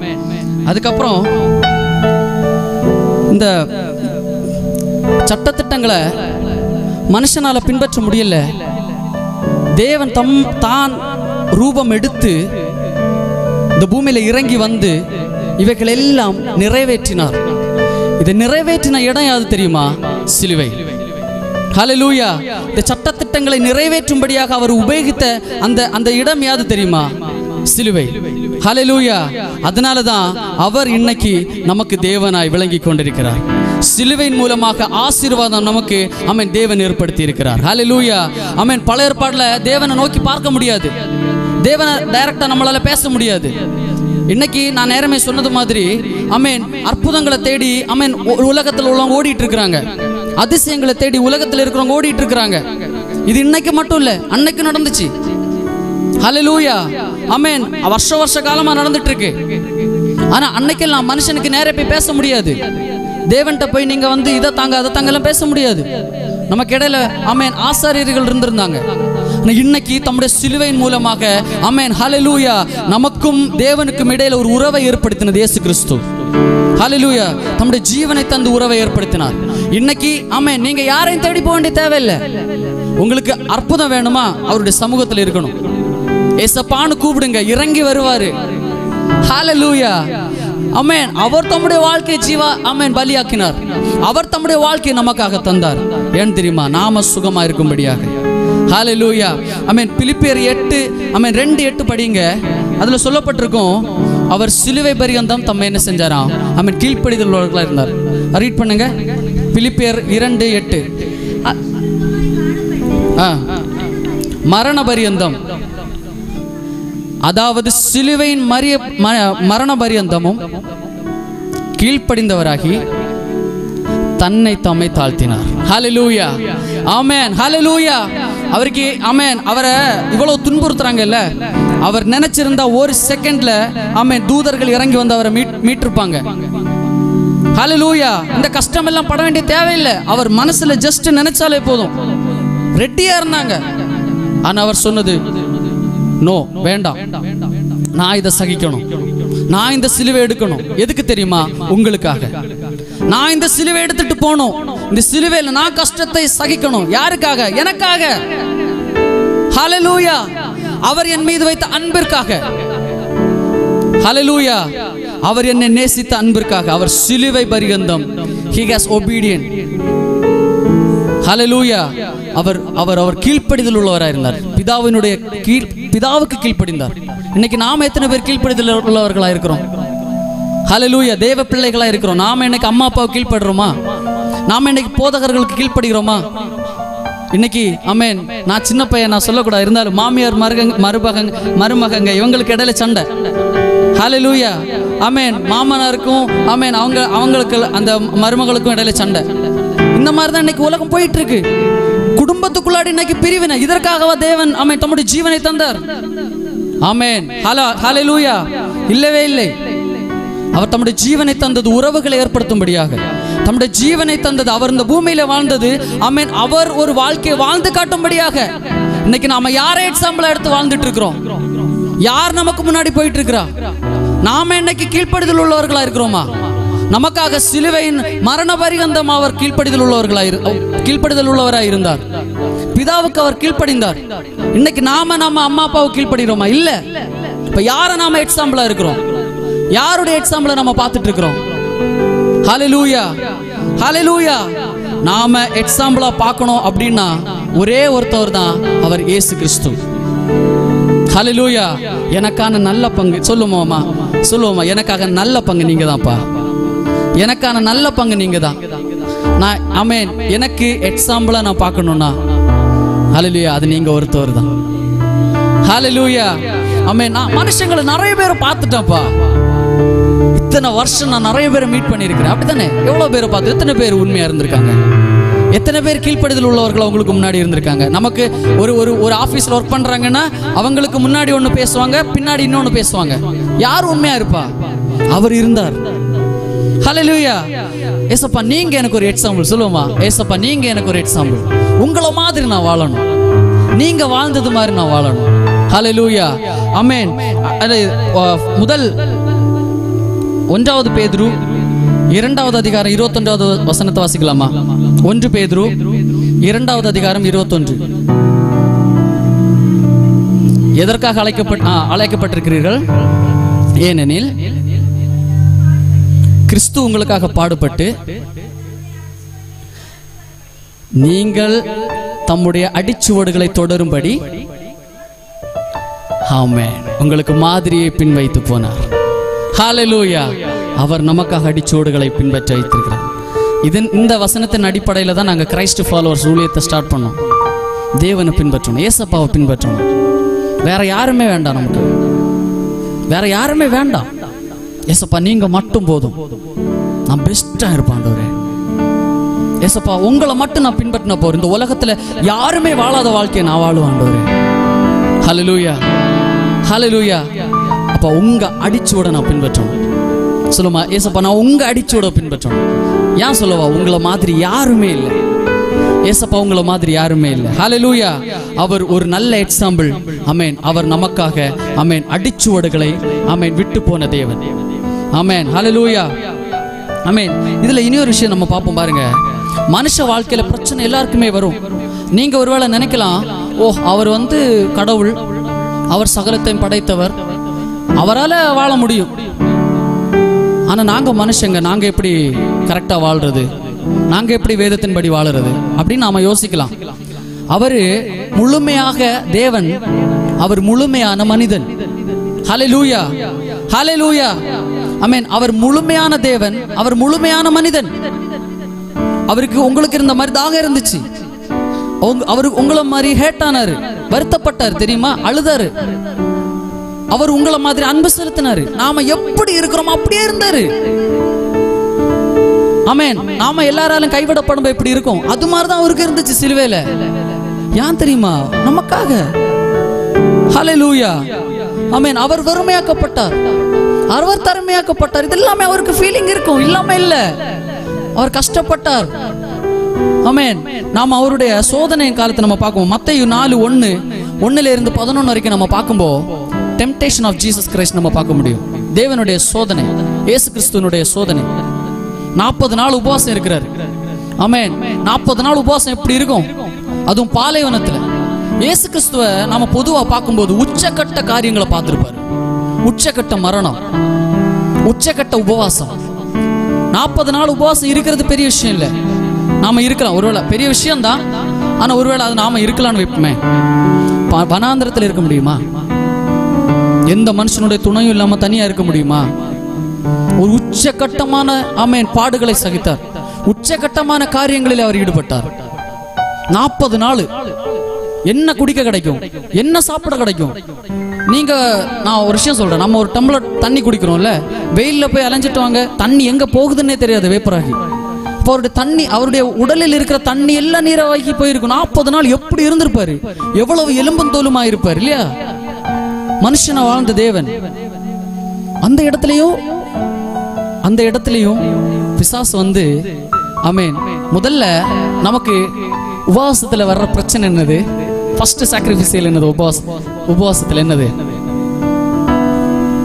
அதுக்கப்புறம் இந்த சட்டதிட்டங்களை மனுஷனால பின்பற்ற முடியல. தேவன் தான் ரூபம் எடுத்து இந்த பூமியில இறங்கி வந்து இவைகள் எல்லாம் நிறைவேற்றினார். இதை நிறைவேற்றின இடம் யாது தெரியுமா? சிலுவை. ஹல்லேலூயா. இந்த சட்டதிட்டங்களை நிறைவேற்றும்படியாக அவர் உபயோகித்த அந்த இடம் யாது தெரியுமா? சிலுவை. ஹல்லேலூயா. அதனாலதான் அவர் இன்னைக்கு நமக்கு தேவனாய் விளங்கி கொண்டிருக்கிறார். சிலுவையின் மூலமாக ஆசீர்வாதம் நமக்கு ஆமென் தேவன் ஏற்படுத்தி இருக்கிறார். ஹல்லேலூயா. ஆமென். பழைய ஏற்பாடுல தேவனை நோக்கி பார்க்க முடியாது, தேவனை டைரக்டா நம்மளால பேச முடியாது. இன்னைக்கு நான் நேரமே சொன்னது மாதிரி ஆமென், அற்புதங்களை தேடி ஆமென் உலகத்தில் உள்ளவங்க ஓடிட்டு இருக்கிறாங்க. அதிசயங்களை தேடி உலகத்தில் இருக்கிறவங்க ஓடிட்டு இருக்கிறாங்க. இது இன்னைக்கு மட்டும் இல்ல, அன்னைக்கு நடந்துச்சு. ஹல்லேலூயா ஆமென். வருஷ காலமா நடந்துட்டு இருக்கு. ஆனா அன்னைக்கெல்லாம் மனுஷனுக்கு நேரே போய் பேச முடியாது. தேவன்கிட்ட போய் நீங்க வந்து இதை தாங்க அதை தாங்கெல்லாம் பேச முடியாது. நமக்கு இடையில ஆமென் ஆசாரியர்கள் இருந்திருந்தாங்க. இன்னைக்கு தம்முடைய சிலுவையின் மூலமாக ஆமென் ஹல்லேலூயா நமக்கும் தேவனுக்கும் இடையில ஒரு உறவை ஏற்படுத்தினது இயேசு கிறிஸ்து. ஹல்லேலூயா தம்முடைய ஜீவனை தந்து உறவை ஏற்படுத்தினார். இன்னைக்கு ஆமென் நீங்க யாரையும் தேடி போக வேண்டிய தேவையில்லை. உங்களுக்கு அற்புதம் வேணுமா, அவருடைய சமூகத்தில் இருக்கணும். ஏசப்பான்னு கூப்பிடுங்க, இறங்கி வருவாரு. ஹல்லேலூயா ஆமென். அவர் தம்முடைய வாழ்க்கையை ஜீவா ஆமென் பலியாக்கினார். அவர் தம்முடைய வாழ்க்கையை நமக்காக தந்தார். ஏன் தெரியுமா? நாம சுகமா இருக்கும்படியாக. ஹல்லேலூயா ஆமென். பிலிப்பியர் 8 ஆமென் 2:8 படிங்க. அதுல சொல்லப்பட்டிருக்கும், அவர் சிலுவை பரியந்தம் தம்மை என்ன செஞ்சாராம் ஆமென் கீழ்ப்படிதல் உள்ளவர்களா இருந்தார். ரீட் பண்ணுங்க பிலிப்பியர் 2:8. மரண பரியந்தம், அதாவது சிலுவையின் மரண பரியந்தமும் கீழ்ப்படிந்தவராகி தன்னை தம்மை தாழ்த்தினார். ஹல்லேலூயா ஆமென். ஹல்லேலூயா. அவருக்கு ஆமென் அவரை இவ்வளவு துன்புறுத்துறாங்கல்ல, அவர் நினைச்சிருந்தா ஒரு செகண்ட்ல ஆமென் தூதர்கள் இறங்கி வந்து அவரை மீட்டிருப்பாங்க. ஹல்லேலூயா. இந்த கஷ்டம் எல்லாம் பட வேண்டிய தேவையில்லை. அவர் மனசுல ஜஸ்ட் நினைச்சாலே போதும், ரெட்டியா இருந்தாங்க. ஆனா அவர் சொன்னது, நோ வேண்டாம், நான் இதை சகிக்கணும், நான் இந்த சிலுவை எடுக்கணும். எதுக்கு தெரியுமா? உங்களுக்காக. நான் இந்த சிலுவை எடுத்துட்டு போகணும். இந்த சிலுவையில் நான் கஷ்டத்தை சகிக்கணும். யாருக்காக? எனக்காக. ஹல்லேலூயா. அவர் என் மீது வைத்த அன்பிற்காக. ஹல்லேலூயா. அவர் என்னை நேசித்த அன்பிற்காக அவர் சிலுவை பரியந்தம் he has obedient. ஹல்லேலூயா. அவர் அவர் அவர் கீழ்ப்படிதல் உள்ளவராக இருந்தார். பிதாவுக்கு கீழ்ப்படிந்தார். இன்னைக்கு நாம எத்தனை பேர் கீழ்ப்படிதல் உள்ளவர்களா இருக்கிறோம்? ஹல்லேலூயா. தேவ பிள்ளைகளா இருக்கிறோம். நாம இன்னைக்கு அம்மா அப்பாவுக்கு கீழ்ப்படுறோமா? நாம இன்னைக்கு போதகர்களுக்கு கீழ்ப்படுகிறோமா? இன்னைக்கு ஆமென். நான் சின்ன பையன், நான் சொல்லக்கூடாது, இருந்தாலும் மாமியார் மருமகங்க இவங்களுக்கு இடையில சண்டை. ஹல்லேலூயா ஆமென். மாமனாருக்கும் ஆமென் அவங்களுக்கு அந்த மருமகளுக்கும் இடையில சண்டை. இந்த மாதிரி தான் இன்னைக்கு உலகம் போயிட்டு இருக்கு. குடும்பத்துக்குள்ளாடி இன்னைக்கு பிரிவினை. இதற்காகவா தேவன் ஆமென் தம்முடைய ஜீவனை தந்தார்? ஆமென். ஹல்லேலூயா. இல்லவே இல்லை. அவர் தம்முடைய ஜீவனை தந்தது உறவுகளை ஏற்படுத்தும்படியாக. தம்முடைய ஜீவனை தந்தது, அவர் இந்த பூமியில வாழ்ந்தது ஆமென் அவர் ஒரு வாழ்க்கையை வாழ்ந்து காட்டும்படியாக. இன்னைக்கு நாம யாரை எக்ஸாம்பிளா எடுத்து வாழ்ந்துட்டு இருக்கிறோம்? யார் நமக்கு முன்னாடி போயிட்டு இருக்கிறா? நாம இன்னைக்கு கீழ்ப்படிதல் உள்ளவர்களா இருக்கிறோமா? நமக்காக சிலுவையின் மரண பரியந்தம் அவர் கீழ்ப்படிதல் உள்ளவராய் இருந்தார். பிதாவுக்கு அவர் கீழ்ப்படிந்தார். இன்னைக்கு நாம அம்மா அப்பாவுக்கு கீழ்ப்படுகிறோமா? இல்ல. இப்ப யாரை நாம எக்ஸாம்பிளா இருக்கிறோம்? யாருடைய எக்ஸாம்பிளை நம்ம பார்த்துட்டு இருக்கிறோம்? ஹல்லேலூயா ஹல்லேலூயா. நாம எக்ஸாம்பிளா பார்க்கணும் அப்படின்னா ஒரே ஒருத்தவர் தான், அவர் இயேசு கிறிஸ்து. ஹல்லேலூயா. எனக்கான நல்ல பங்கு சொல்லுவோமா? எனக்காக நல்ல பங்கு நீங்க தான்ப்பா. எனக்கான நல்ல பங்கு நீங்க தான். நான் ஆமென் எனக்கு எக்ஸாம்பிளா நான் பார்க்கணும்னா ஹல்லேலூயா அது நீங்க ஒருத்தவர் தான். ஹல்லேலூயா ஆமென். நான் மனுஷங்களை நிறைய பேரை பார்த்துட்டேன்ப்பா. இத்தனை வருஷம் நான் நிறைய பேரை மீட் பண்ணியிருக்கிறேன். அப்படித்தானே? எவ்வளவு பேரை பார்த்து எத்தனை பேர் உண்மையா இருந்திருக்காங்க? எத்தனை பேர் கீழ்ப்படிதல் உள்ளவர்கள் அவங்களுக்கு முன்னாடி இருந்திருக்காங்க? நமக்கு ஒரு ஆபீஸ்ல ஒர்க் பண்றாங்கன்னா அவங்களுக்கு முன்னாடி ஒண்ணு பேசுவாங்க, பின்னாடி இன்னொன்னு பேசுவாங்க. யார் உண்மையா இருப்பா? அவர் இருந்தார். ஹல்லேலூயா. ஏசப்பா நீங்க எனக்கு ஒரு எக்ஸாம்பிள் சொல்லுவோமா? ஏசப்பா நீங்க எனக்கு ஒரு எக்ஸாம்பிள். உங்களை மாதிரி நான் வாழணும், நீங்க வாழ்ந்தது மாதிரி நான் வாழணும். ஹல்லேலூயா ஆமென். முதல் 1 பேதுரு 2வது அதிகாரம் 21வது வசனத்தை வாசிக்கலாமா? 1 பேதுரு 2வது அதிகாரம் 21. எதற்காக அழைக்கப்பட்டிருக்கிறீர்கள்? ஏனெனில் கிறிஸ்து உங்களுக்காக பாடுபட்டு நீங்கள் தம்முடைய அடிச்சுவடுகளை தொடரும்படி ஆமென் உங்களுக்கு மாதிரியை பின் வைத்து போனார். ஹல்லேலூயா. அவர் நமக்காக அடிச்சுவடுகளை பின்பற்ற வைத்திருக்கிறார். இந்த வசனத்தின் அடிப்படையில் தான் நாங்கள் கிரைஸ்ட் ஃபாலோவர்ஸ் ஊழியத்தை ஸ்டார்ட் பண்ணோம். தேவனை பின்பற்றணும், ஏசப்பாவை பின்பற்றணும், வேற யாருமே வேண்டாம் நமக்கு. வேற யாருமே வேண்டாம். ஏசப்பா நீங்க மட்டும் போதும், நான் பெஸ்டா இருப்பாண்டவரே. ஏசப்பா உங்களை மட்டும் நான் பின்பற்றின போறேன், இந்த உலகத்துல யாருமே வாழாத வாழ்க்கையை நான் வாழுவாண்டவரே. ஹல்லேலூயா, ஹல்லேலூயா. அப்ப உங்க அடிச்சுவட நான் பின்பற்றணும். சொல்லுமா, ஏசப்பா நான் உங்க அடிச்சுவட பின்பற்றணும். ஏன் சொல்லவா, உங்களை மாதிரி யாருமே இல்லை. ஏசப்பா உங்களை மாதிரி யாருமே இல்லை. ஹல்லேலூயா. அவர் ஒரு நல்ல எக்ஸாம்பிள். ஆமென். அவர் நமக்காக ஆமென் அடிச்சுவடுகளை ஆமென் விட்டு போன தேவன். ஆமென். ஹல்லேலூயா. ஆமென். இதுல இன்னொரு விஷயம் நம்ம பார்ப்போம் பாருங்க. மனுஷ வாழ்க்கையில பிரச்சனை எல்லாருக்குமே வரும். நீங்க ஒருவேளை நினைக்கலாம், ஓ அவர் கடவுள், அவர் சகலத்தையும் படைத்தவர், அவரால் வாழ முடியும். ஆனா நாங்க மனுஷங்க, நாங்க எப்படி கரெக்டா வாழ்றது, நாங்க எப்படி வேதத்தின்படி வாழறது அப்படின்னு நாம யோசிக்கலாம். அவரு முழுமையாக தேவன், அவர் முழுமையான மனிதன். ஹல்லேலூயா, ஹல்லேலூயா. ஆமென். அவர் முழுமையான தேவன், அவர் முழுமையான மனிதன். அவருக்கு உங்களுக்கு இருந்த மாதிரி தாக இருந்துச்சு. அவரு உங்களை மாதிரி ஹேட் ஆனாரு, வருத்தப்பட்டார் தெரியுமா, அழுதாரு. அவர் உங்களை மாதிரி அன்பு செலுத்தினாரு. நாம எப்படி இருக்கிறோமோ அப்படியே இருந்தாரு. ஆமென். நாம எல்லாராலும் கைவிடப்படும் எப்படி இருக்கும், அது மாதிரிதான் அவருக்கு இருந்துச்சு சிலுவையில. ஏன் தெரியுமா, நமக்காக. ஹல்லேலூயா. ஆமென். அவர் வெறுமையாக்கப்பட்டார், அவர் தரமையாக்கப்பட்டார். இது எல்லாமே அவருக்கு ஃபீலிங் இருக்கும், இல்லாம இல்ல. அவர் கஷ்டப்பட்டார். ஆமென். நாம அவருடைய சோதனையின் காலத்தை நம்ம பார்ப்போம். மத்தேயு 4:1-11 வரைக்கும் நம்ம பார்க்கும்போது டெம்டேஷன் ஆஃப் ஜீசஸ் கிரைஸ்ட் நம்ம பார்க்க முடியும். தேவனுடைய சோதனை, இயேசு கிறிஸ்துவனுடைய சோதனை. 40 நாள் உபவாசம் இருக்கிறார். ஆமென். 40 நாள் உபவாசம் எப்படி இருக்கும், அதுவும் பாலைவனத்துல. இயேசு கிறிஸ்துவ நாம பொதுவா பார்க்கும்போது உச்சக்கட்ட காரியங்களை பார்த்திருப்பாரு. உச்சக்கட்ட மரணம், உச்சக்கட்ட உபவாசம். 40 நாள் உபவாசம் இருக்கிறது பெரிய விஷயம் இல்லை. நாம இருக்கலாம், ஒருவேளை பெரிய விஷயம் தான். ஆனா ஒருவேளை அது நாம இருக்கலாம்னு வைப்போமே. வனாந்திரத்தில் இருக்க முடியுமா? எந்த மனுஷனுடைய துணையும் இல்லாம தனியா இருக்க முடியுமா? ஒரு உச்சகட்டமான ஆமென் பாடுகளை சகித்தார். உச்சகட்டமான காரியங்களில் அவர் ஈடுபட்டார். 40 நாள் என்ன குடிக்க கிடைக்கும், என்ன சாப்பிட கிடைக்கும்? நான் ஒரு விஷயம் சொல்றேன். நம்ம ஒரு டம்ளர் தண்ணி குடிக்கிறோம்ல, வெயில்ல போய் அலைஞ்சிட்டு வாங்க, தண்ணி எங்க போகுதுன்னே தெரியாது, வேப்பராகி. அவருடைய தண்ணி, அவருடைய உடலில் இருக்கிற தண்ணி எல்லாம் நீராகி போயிருக்கும். 40 நாள் எப்படி இருந்திருப்பாரு, எவ்வளவு எலும்பும் தோலுமா இருப்பாரு இல்லையா? மனுஷனை வாழ்ந்த தேவன். அந்த இடத்துலயும் பிசாசு ஆமென். முதல்ல நமக்கு உபவாசத்துல வர்ற பிரச்சனை என்னது? ஃபர்ஸ்ட் சாக்ரிஃபைஸ் என்னது? உபவாசத்துல என்னது?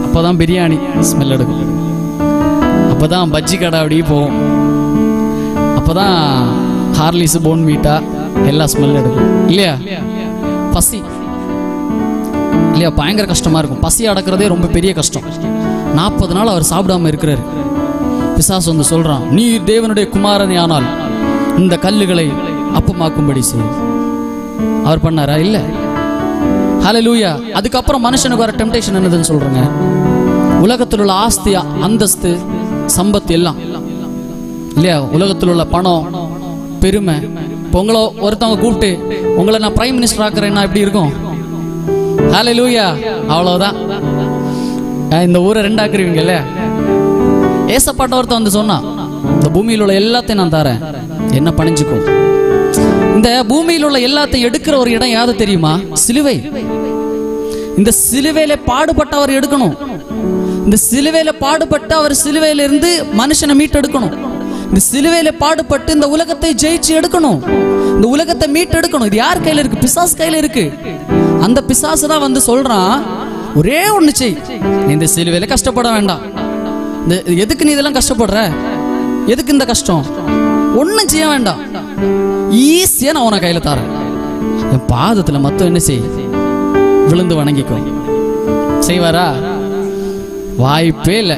அப்பதான் பிரியாணி ஸ்மெல் எடுக்கும், அப்பதான் பஜ்ஜி கடை அப்படி போகும், அப்பதான் ஹார்லிஸ் போன் மீட்டா எல்லாம் ஸ்மெல் எடுக்கும் இல்லையா? பசி இல்லையா? பயங்கர கஷ்டமா இருக்கும். பசி அடக்கிறதே ரொம்ப பெரிய கஷ்டம். 40 நாள் அவர் சாப்பிடாம இருக்கிறாரு. பிசாசு சொல்றான், நீ தேவனுடைய குமாரனே ஆனால் இந்த கல்லுகளை அப்பமாக்கும்படி செய். அவர் பண்ணாரா? இல்ல. ஹல்லேலூயா. அதுக்கப்புறம் மனுஷனுக்கு வர டெம்டேஷன் என்னதுன்னு சொல்றேங்க. உலகத்தில் உள்ள ஆஸ்தி, அந்தஸ்து, சம்பத்து எல்லாம் இல்லையா? உலகத்தில் உள்ள பணம், பெருமை. இப்போ உங்களை ஒருத்தவங்க கூப்பிட்டு உங்களை நான் பிரைம் மினிஸ்டர் ஆக்குறேன்னா எப்படி இருக்கும்? ஹல்லேலூயா. அவ்வளவுதான். இந்த ஊரை 2 ஆக்குறீங்கல்ல. ஏசப்பாட்ட ஒருத்தன் சொன்னா, இந்த பூமியில் உள்ள எல்லாத்தையும் நான் தரேன், என்ன பணிஞ்சுக்கோ. இந்த பூமியில் உள்ள எல்லாத்தையும் எடுக்கிற ஒரு இடம் யாது தெரியுமா? சிலுவை. இந்த சிலுவையில பாடுபட்டு அவர் எடுக்கணும். இந்த சிலுவையில பாடுபட்டு அவர் சிலுவையில இருந்து மனுஷனை மீட்டெடுக்கணும். இந்த சிலுவையில பாடுபட்டு இந்த உலகத்தை ஜெயிச்சு எடுக்கணும், இந்த உலகத்தை மீட்டெடுக்கணும். இது யார் கையில இருக்கு? பிசாசு கையில இருக்கு. அந்த பிசாசு தான் சொல்றான், ஒரே ஒண்ணு செய், இந்த சிலுவையில கஷ்டப்பட வேண்டாம். எதுக்கு நீ இதெல்லாம் கஷ்டப்படுற? எதுக்கு இந்த கஷ்டம்? ஒன்னும் செய்ய வேண்டாம், ஈஸியா நான் உன கையில தரேன். என் பாதத்துல மொத்தம் என்ன செய்? விழுந்து வணங்கிக்கோ. செய்வாரா? வாய்ப்பே இல்லை.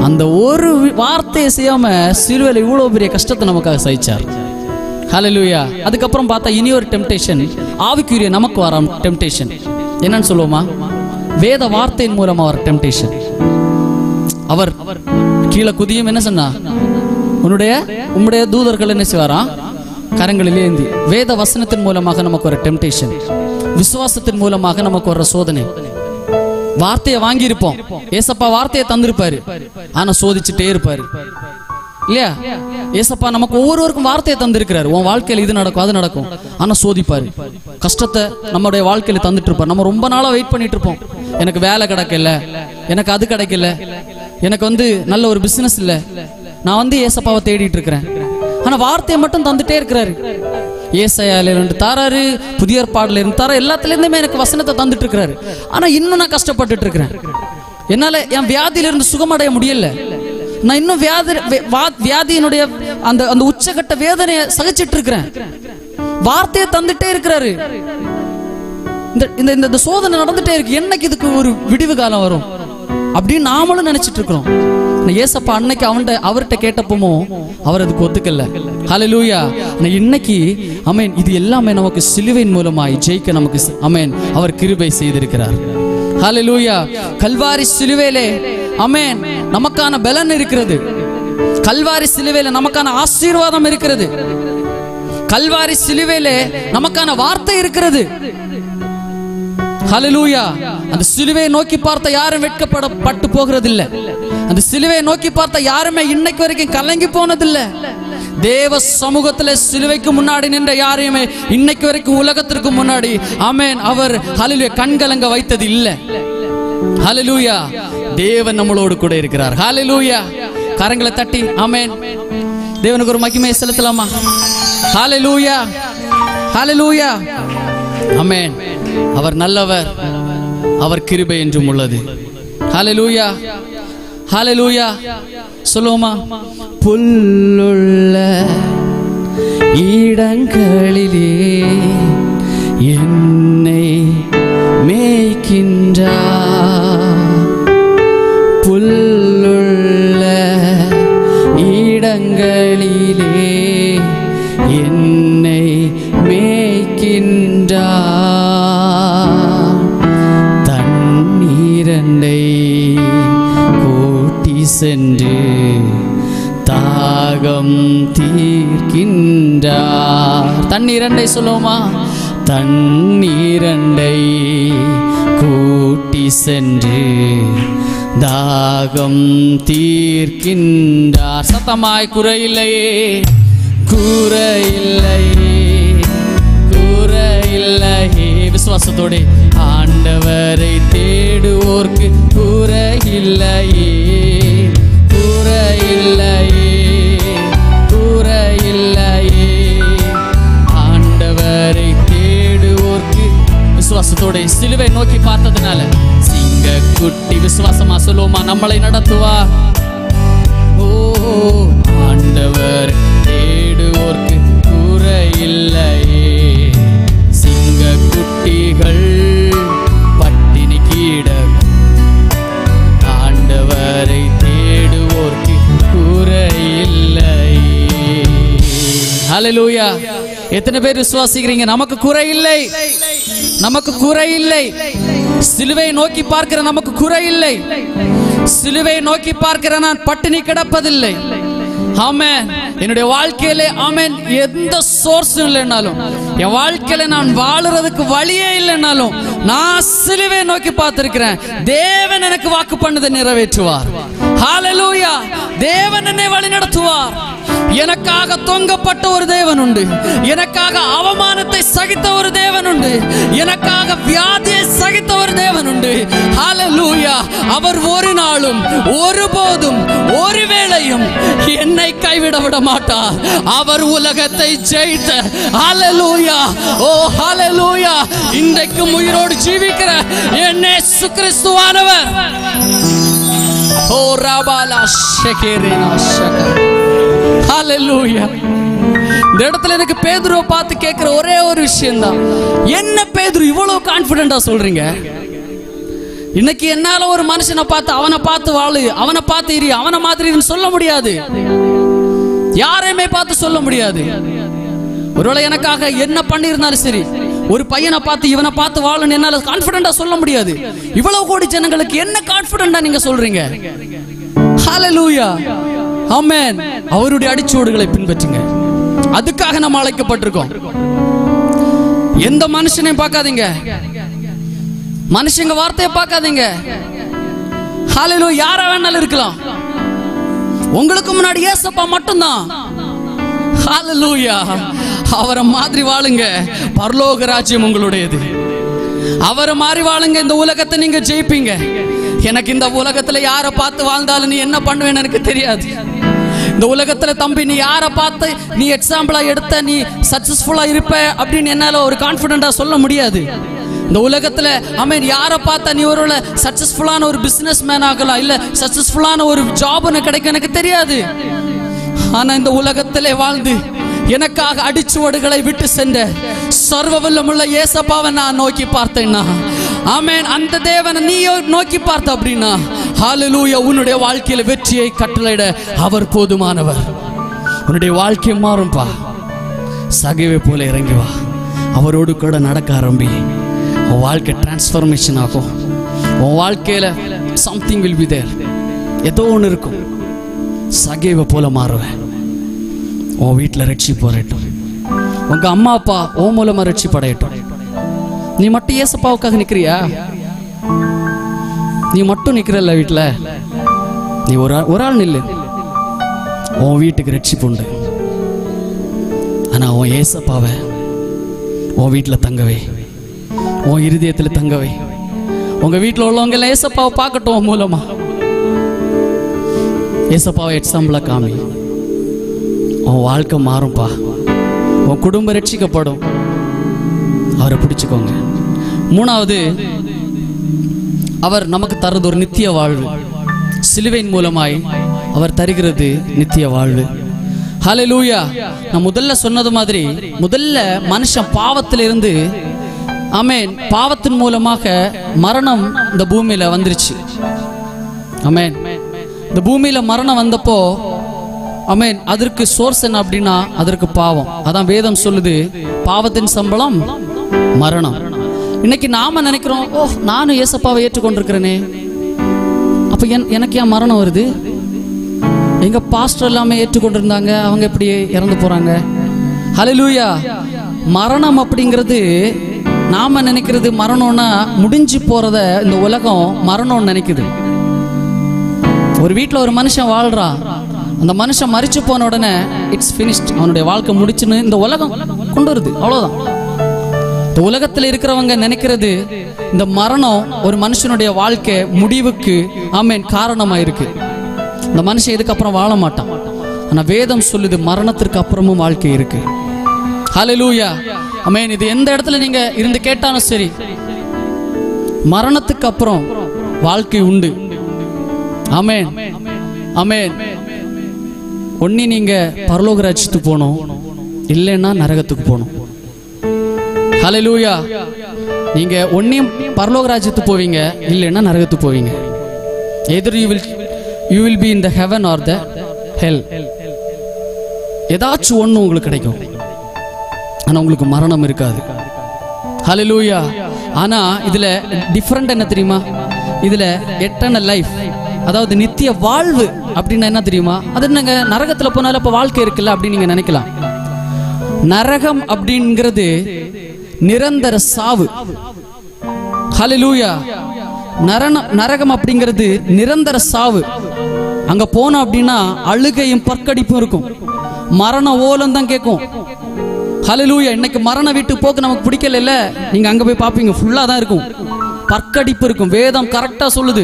அந்த ஒரு வார்த்தையை செய்யாம சிலுவையில இவ்வளவு பெரிய கஷ்டத்தை நமக்காக சகிச்சார். ஹல்லேலூயா. அதுக்கப்புறம் பார்த்தா இனி ஒரு டெம்டேஷன், ஆவிக்குரிய நமக்கு வர டெம்டேஷன். என்னன்னு சொல்லுவோமா? வேத வார்த்தையின் மூலமா வர டெம்டேஷன். அவர் கீழே குதியும் என்ன சொன்னா? உம்முடைய தூதர்கள் என்ன செய்வாராம்? கரங்களிலே ஏந்தி. வேத வசனத்தின் மூலமாக நமக்கு ஒரு டெம்டேஷன், விசுவாசத்தின் மூலமாக நமக்கு ஒரு சோதனை. வார்த்தையை வாங்கி இருப்போம், ஏசப்பா வார்த்தையை தந்திருப்பாரு, ஆனா சோதிச்சுட்டே இருப்பாரு இல்லையா? ஏசப்பா நமக்கு ஒவ்வொருவருக்கும் வார்த்தையை தந்திருக்கிறாரு, உன் வாழ்க்கையில இது நடக்கும் அது நடக்கும், ஆனா சோதிப்பாரு. கஷ்டத்தை நம்முடைய வாழ்க்கையில தந்துட்டு இருப்பார். நம்ம ரொம்ப நாளா வெயிட் பண்ணிட்டு இருப்போம், எனக்கு வேலை கிடைக்கல, எனக்கு அது கிடைக்கல, எனக்கு நல்ல ஒரு பிசினஸ் இல்ல, நான் ஏசப்பாவை தேடிட்டு இருக்கிறேன். ஆனா வார்த்தையை மட்டும் தந்துட்டே இருக்கிறாரு. ஏசாயால இருந்து தாராரு, புதிய ஏற்பாடுல இருந்து தாரா, எல்லாத்துல இருந்துமே எனக்கு வசனத்தை தந்துட்டு இருக்கிறாரு. ஆனா இன்னும் நான் கஷ்டப்பட்டுட்டு இருக்கிறேன், என்னால என் வியாதியில இருந்து சுகமடைய முடியல, நான் இன்னும் வியாதியினுடைய அந்த அந்த உச்சகட்ட வேதனையை சகிச்சிட்டு இருக்கிறேன். வார்த்தையை தந்துட்டே இருக்கிறாரு. இந்த சோதனை நடந்துட்டே இருக்கு, என்னைக்கு இதுக்கு ஒரு விடிவு காலம் வரும் அப்படின்னு நாமளும் நினைச்சிட்டு இருக்கிறோம். ஏசப்பா அன்னைக்கு அவர்கிட்ட கேட்டப்போ அவர் அதுக்கு ஒத்துக்கல. ஹல்லேலூயா. இன்னைக்கு ஆமென், இது எல்லாமே நமக்கு சிலுவையின் மூலமாய் ஜெயிக்க நமக்கு ஆமென் அவர் கிருபை செய்திருக்கிறார். ஹல்லேலூயா. கல்வாரி சிலுவையிலே ஆமென் நமக்கான பலன் இருக்கிறது. கல்வாரி சிலுவையிலே நமக்கான ஆசீர்வாதம் இருக்கிறது. கல்வாரி சிலுவையிலே நமக்கான வார்த்தை இருக்கிறது. ஹல்லேலூயா. அந்த சிலுவையை நோக்கி பார்த்த யாரும் வெட்கப்பட்டு போகிறதில்லை. அந்த சிலுவையை நோக்கி பார்த்த யாருமே இன்னைக்கு வரைக்கும் கலங்கி போனதில்லை. தேவ சமூகத்தில் சிலுவைக்கு முன்னாடி நின்ற யாரையுமே இன்னைக்கு வரைக்கும் உலகத்திற்கு முன்னாடி ஆமென் அவர் ஹல்லேலூயா கண்கலங்க வைத்தது இல்லை. ஹல்லேலூயா. தேவன் நம்மளோடு கூட இருக்கிறார். ஹல்லேலூயா. கரங்களை தட்டி ஆமென் தேவனுக்கு ஒரு மகிமையை செலுத்தலாமா? ஹல்லேலூயா. ஹல்லேலூயா. ஆமென். அவர் நல்லவர், அவர் கிருபை என்றும் உள்ளது. ஹல்லேலூயா. ஹல்லேலூயா. சொல்லுவோமா? புல்லுள்ள இடங்களிலே என்னை மேய்க்கின்றார், புல்லுள்ள இடங்களிலே என்னை மேய்க்கின்றார், தண்ணீரண்டை கூட்டி சென்று தாகம் தீர்க்கின்றார். தண்ணீரண்டை சொல்லுவோமா? தண்ணீரண்டை கூட்டி சென்று தாகம் தீர்க்கின்றார். சத்தமாய் குறையில்லையே, குறையில்லையே, குறையில்லையே. விசுவாசத்தோட ஆண்டவரை தேடுவோர்க்கு குறையில்லையே, குறையில்லையே, குறையில்லையே. ஆண்டவரை தேடுவோர்க்கு விசுவாசத்தோட சிலுவை நோக்கி பார்த்ததுனால சிங்க குட்டி விசுவாசமா சொல்லுவோமா? நம்மளை நடத்துவார். ஓ ஆண்டவர் தேடுவோர்க்கு குறையில்லையே, சிங்க குட்டிகள் பட்டினி கீடக்கும் ஆண்டவரை தேடுவோர்க்கு குறையில்லையே. ஹல்லேலூயா. எத்தனை பேர் விசுவாசிக்கிறீங்க? நமக்கு குறையில்லை, நமக்கு குறையில்லை. சிலுவை நோக்கி பார்க்கிற நமக்கு குறையில்லை. சிலுவை நோக்கி பார்க்கிற நான் பட்டினி கிடப்பதில்லை. ஆமென். என்னுடைய வாழ்க்கையிலே ஆமென் எந்த சோர்ஸும் இல்லைனாலும், என் வாழ்க்கையில நான் வாழுறதுக்கு வழியே இல்லைனாலும் நான் சிலுவை நோக்கி பார்த்திருக்கிறேன். தேவன் எனக்கு வாக்கு பண்ணதை நிறைவேற்றுவார். ஹல்லேலூயா. தேவன் என்னை வழி நடத்துவார். எனக்காக தொங்கப்பட்ட ஒரு தேவன் உண்டு, எனக்காக அவமானத்தை சகித்த ஒரு தேவன் உண்டு, எனக்காக வியாதியை சகித்த ஒரு தேவன் உண்டு. ஹல்லேலூயா. அவர் ஒரு நாளும் ஒருபோதும் ஒருவேளையும் என்னை கைவிட விட மாட்டார். அவர் உலகத்தை ஜெயித்த ஹல்லேலூயா. ஓ ஹல்லேலூயா. இன்றைக்கு உயிரோடு ஜீவிக்கிற என் இயேசு கிறிஸ்துவானவர். ஓ ரபாலா ஷெகேரேனா ஷகா. ஹல்லேலூயா. இந்த இடத்துல எனக்கு பேதுருவை பார்த்து கேட்கிற ஒரே ஒரு விஷயம் தான், என்ன பேதுரு இவ்வளவு கான்பிடென்டா சொல்றீங்க? இன்னைக்கு என்னால ஒரு மனுஷனை பார்த்து அவனை பார்த்து வாழு, அவனை பார்த்து இரு, அவனை மாதிரி சொல்ல முடியாது. யாரையுமே பார்த்து சொல்ல முடியாது. ஒருவேளை எனக்காக என்ன பண்ணியிருந்தாலும் சரி, ஒரு பையனை பார்த்து இவனை பார்த்து வாழுன்னு என்னால கான்பிடென்டா சொல்ல முடியாது. இவ்வளவு கோடி ஜனங்களுக்கு என்ன கான்பிடென்டா நீங்க சொல்றீங்க? ஹல்லேலூயா. ஆமென். அவருடைய அடிச்சுவடுகளை பின்பற்றுங்க. அதுக்காக நம்ம அழைக்கப்பட்டிருக்கோம். எந்த மனுஷனையும் பார்க்காதீங்க. மனுஷங்க வார்த்தையை பார்க்காதீங்க. ஹல்லேலூயா. யாரா வேணாலும் இருக்கலாம், உங்களுக்கு முன்னாடி ஏசப்பா மட்டும்தான். ஹல்லேலூயா. அவரை மாதிரி வாழுங்க, பரலோக ராஜ்யம் உங்களுடையது. அவரை மாதிரி வாழுங்க, இந்த உலகத்தை நீங்க ஜெயிப்பீங்க. எனக்கு இந்த உலகத்துல யாரை பார்த்து வாழ்ந்தாலும் நீ என்ன பண்ணுவேன்னு எனக்கு தெரியாது. இந்த உலகத்துல தம்பி நீ யாரை பார்த்து நீ எக்ஸாம்பிளா எடுத்த நீ சக்சஸ்ஃபுல்லா இருப்ப அப்படின்னு என்னால ஒரு கான்ஃபிடென்ட்டா சொல்ல முடியாது. இந்த உலகத்துல ஆமென் யாரை பார்த்தா நீ ஒரு சக்சஸ்ஃபுல்லான ஒரு பிசினஸ் மேன் ஆகலாம், இல்ல சக்சஸ்ஃபுல்லான ஒரு ஜாப் கிடைக்கும் எனக்கு தெரியாது. ஆனா இந்த உலகத்திலே வாழ்ந்து எனக்காக அடிச்சுவடுகளை விட்டு சென்ற சர்வ வல்லமுள்ள இயேசப்பாவை நான் நோக்கி பார்த்தேன்னா, ஆமென், அந்த தேவனை நீ நோக்கி பார்த்த அப்படின்னா, ஹல்லேலூயா, உன்னுடைய வாழ்க்கையில வெற்றியை கட்டளையிட அவர் போதுமானவர். உன்னுடைய வாழ்க்கை மாறும்பா. சகைவை போல இறங்கி வா, அவரோடு கூட நடக்க ஆரம்பி. உன் வாழ்க்கை டிரான்ஸ்ஃபர்மேஷன் ஆகும். உன் வாழ்க்கையில சம்திங் வில் பி தேர், ஏதோ ஒன்று இருக்கும். சகைவை போல மாறுவேன். உன் வீட்டில் ரட்சிப்பு வரட்டும், உங்க அம்மா அப்பா ஓ மூலமா ரட்சிப்பு அடையட்டும். நீ மட்டும் ஏசப்பாவுக்காக நிக்கிறியா? நீ மட்டும் நிக்கிறல்ல வீட்டில், நீ ஒரு ஆள் நில்லு, உன் வீட்டுக்கு ரட்சிப்பு உண்டு. ஆனா உன் ஏசப்பாவை உன் வீட்டில் தங்கவே, உன் இருதயத்தில் தங்கவே. உங்க வீட்டில் உள்ளவங்க எல்லாம் ஏசப்பாவை பார்க்கட்டும். உன் மூலமா ஏசப்பாவை எக்ஸாம்பிளா காமி. உன் வாழ்க்கை மாறும்பா, உன் குடும்பம் ரட்சிக்கப்படும். அவரை பிடிச்சுக்கோங்க. மூணாவது, அவர் நமக்கு தருவது ஒரு நித்திய வாழ்வு. சிலுவையின் மூலமாய் அவர் தருகிறது நித்திய வாழ்வு. ஹல்லேலூயா. நான் முதல்ல சொன்னது மாதிரி, முதல்ல மனுஷன் பாவத்திலிருந்து, ஆமென், பாவத்தின் மூலமாக மரணம் இந்த பூமியில வந்துருச்சு. ஆமென். இந்த பூமியில மரணம் வந்தப்போ, ஆமென், அதற்கு சோர்ஸ் என்ன அப்படின்னா அதற்கு பாவம். அதான் வேதம் சொல்லுது, பாவத்தின் சம்பளம் மரணம். இன்னைக்கு நாம நினைக்கிறோம், ஓ நானும் ஏசப்பாவை ஏற்றுக்கொண்டிருக்கிறேனே, அப்ப எனக்கு ஏன் மரணம் வருது? எங்க பாஸ்டர் எல்லாமே ஏற்றுக்கொண்டிருந்தாங்க, அவங்க எப்படி இறந்து போறாங்க? ஹல்லேலூயா. மரணம் அப்படிங்கிறது நாம நினைக்கிறது மரணம்னா முடிஞ்சு போறத இந்த உலகம் மரணம்னு நினைக்குது. ஒரு வீட்டில் ஒரு மனுஷன் வாழ்றான், அந்த மனுஷன் மரிச்சு போன உடனே இட்ஸ் ஃபினிஷ்ட், அவனுடைய வாழ்க்கை முடிச்சுன்னு இந்த உலகம் கொண்டு வருது. அவ்வளவுதான். இந்த உலகத்தில் இருக்கிறவங்க நினைக்கிறது இந்த மரணம் ஒரு மனுஷனுடைய வாழ்க்கை முடிவுக்கு, ஆமென், காரணமா இருக்கு. இந்த மனுஷன் இதுக்கப்புறம் வாழ மாட்டான். ஆனா வேதம் சொல்லுது மரணத்திற்கு அப்புறமும் வாழ்க்கை இருக்கு. ஹல்லேலூயா. ஆமென். இது எந்த இடத்துல நீங்க இருந்து கேட்டாலும் சரி, மரணத்துக்கு அப்புறம் வாழ்க்கை உண்டு. ஆமென், ஆமென். ஒண்ணி நீங்க பரலோக ராஜ்யத்துக்கு போகணும், இல்லைன்னா நரகத்துக்கு போகணும். ஹல்லேலூயா. நீங்க ஒன்னியும் பரலோக ராஜ்யத்துக்கு போவீங்க, இல்லைன்னா நரகத்துக்கு போவீங்க. either you will be in the heaven or the hell. ஏதாச்சும் ஒண்ணு உங்களுக்கு கிடைக்கும், ஆனா உங்களுக்கு மரணம் இருக்காது. ஹல்லேலூயா. ஆனா இதுல டிஃபரெண்ட் என்ன தெரியுமா? இதுல எட்டர்னல் லைஃப், அதாவது நித்திய வாழ்வு அப்படின்னா என்ன தெரியுமா? அது என்னங்க, நரகத்துல போனாலும் அப்ப வாழ்க்கை இருக்குல்ல அப்படின்னு நீங்க நினைக்கலாம். நரகம் அப்படிங்கிறது நிரந்தர சாவு. ஹல்லேலூயா. நரகம் அப்படிங்கிறது நிரந்தர சாவு. அங்க போனோம் அப்படின்னா அழுகையும் பற்கடிப்பும் இருக்கும், மரண ஓலம் தான் கேட்கும். ஹல்லேலூயா. இன்னைக்கு மரண வீட்டு போக்கு நமக்கு பிடிக்கல, இல்ல, நீங்க அங்க போய் பாப்பீங்க, ஃபுல்லா தான் இருக்கும், பற்கடிப்பு இருக்கும். வேதம் கரெக்டா சொல்லுது,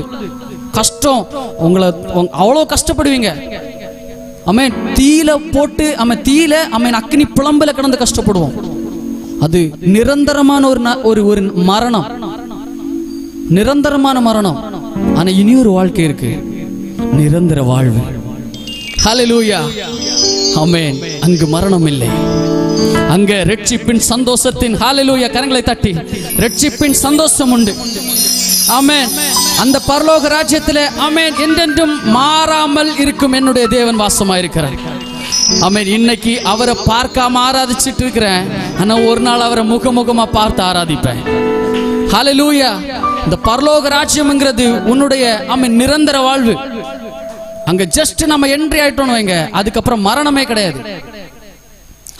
கஷ்டம், உங்களை அவ்வளோ கஷ்டப்படுவீங்க. ஆமென். தீயில போட்டு, ஆமென், தீயில, ஆமென், அக்னி புலம்பல கிடந்து கஷ்டப்படுவோம். அது நிரந்தரமான ஒரு ஒரு மரணம், நிரந்தரமான மரணம். ஆனா இனி ஒரு வாழ்க்கை இருக்கு, நிரந்தர வாழ்வு. ஹல்லேலூயா. ஆமென். அங்கு மரணம் இல்லை, அங்க ரட்சிப்பின் சந்தோஷத்தின், ஹல்லேலூயா, கரங்களை தட்டி, ரட்சிப்பின் சந்தோஷம் உண்டு. ஆமென். அந்த பரலோக ராஜ்யத்திலே, ஆமென், என்றென்றும் மாறாமல் இருக்கும் என்னுடைய தேவன் வாசமாயிருக்கிறார். ஆமென். இன்னைக்கு அவரை பார்க்காம ஆராதிச்சிட்டு இருக்கிறேன், ஆனா ஒரு நாள் அவரை முகமுகமா பார்த்து ஆராதிப்பேன். ஹல்லேலூயா. இந்த பரலோக ராஜ்யம்ங்கிறது உன்னுடைய, ஆமென், நிரந்தர வாழ்வு. அங்க ஜஸ்ட் நம்ம என்ட்ரி ஆயிட்டோம் வைங்க, அதுக்கப்புறம் மரணமே கிடையாது.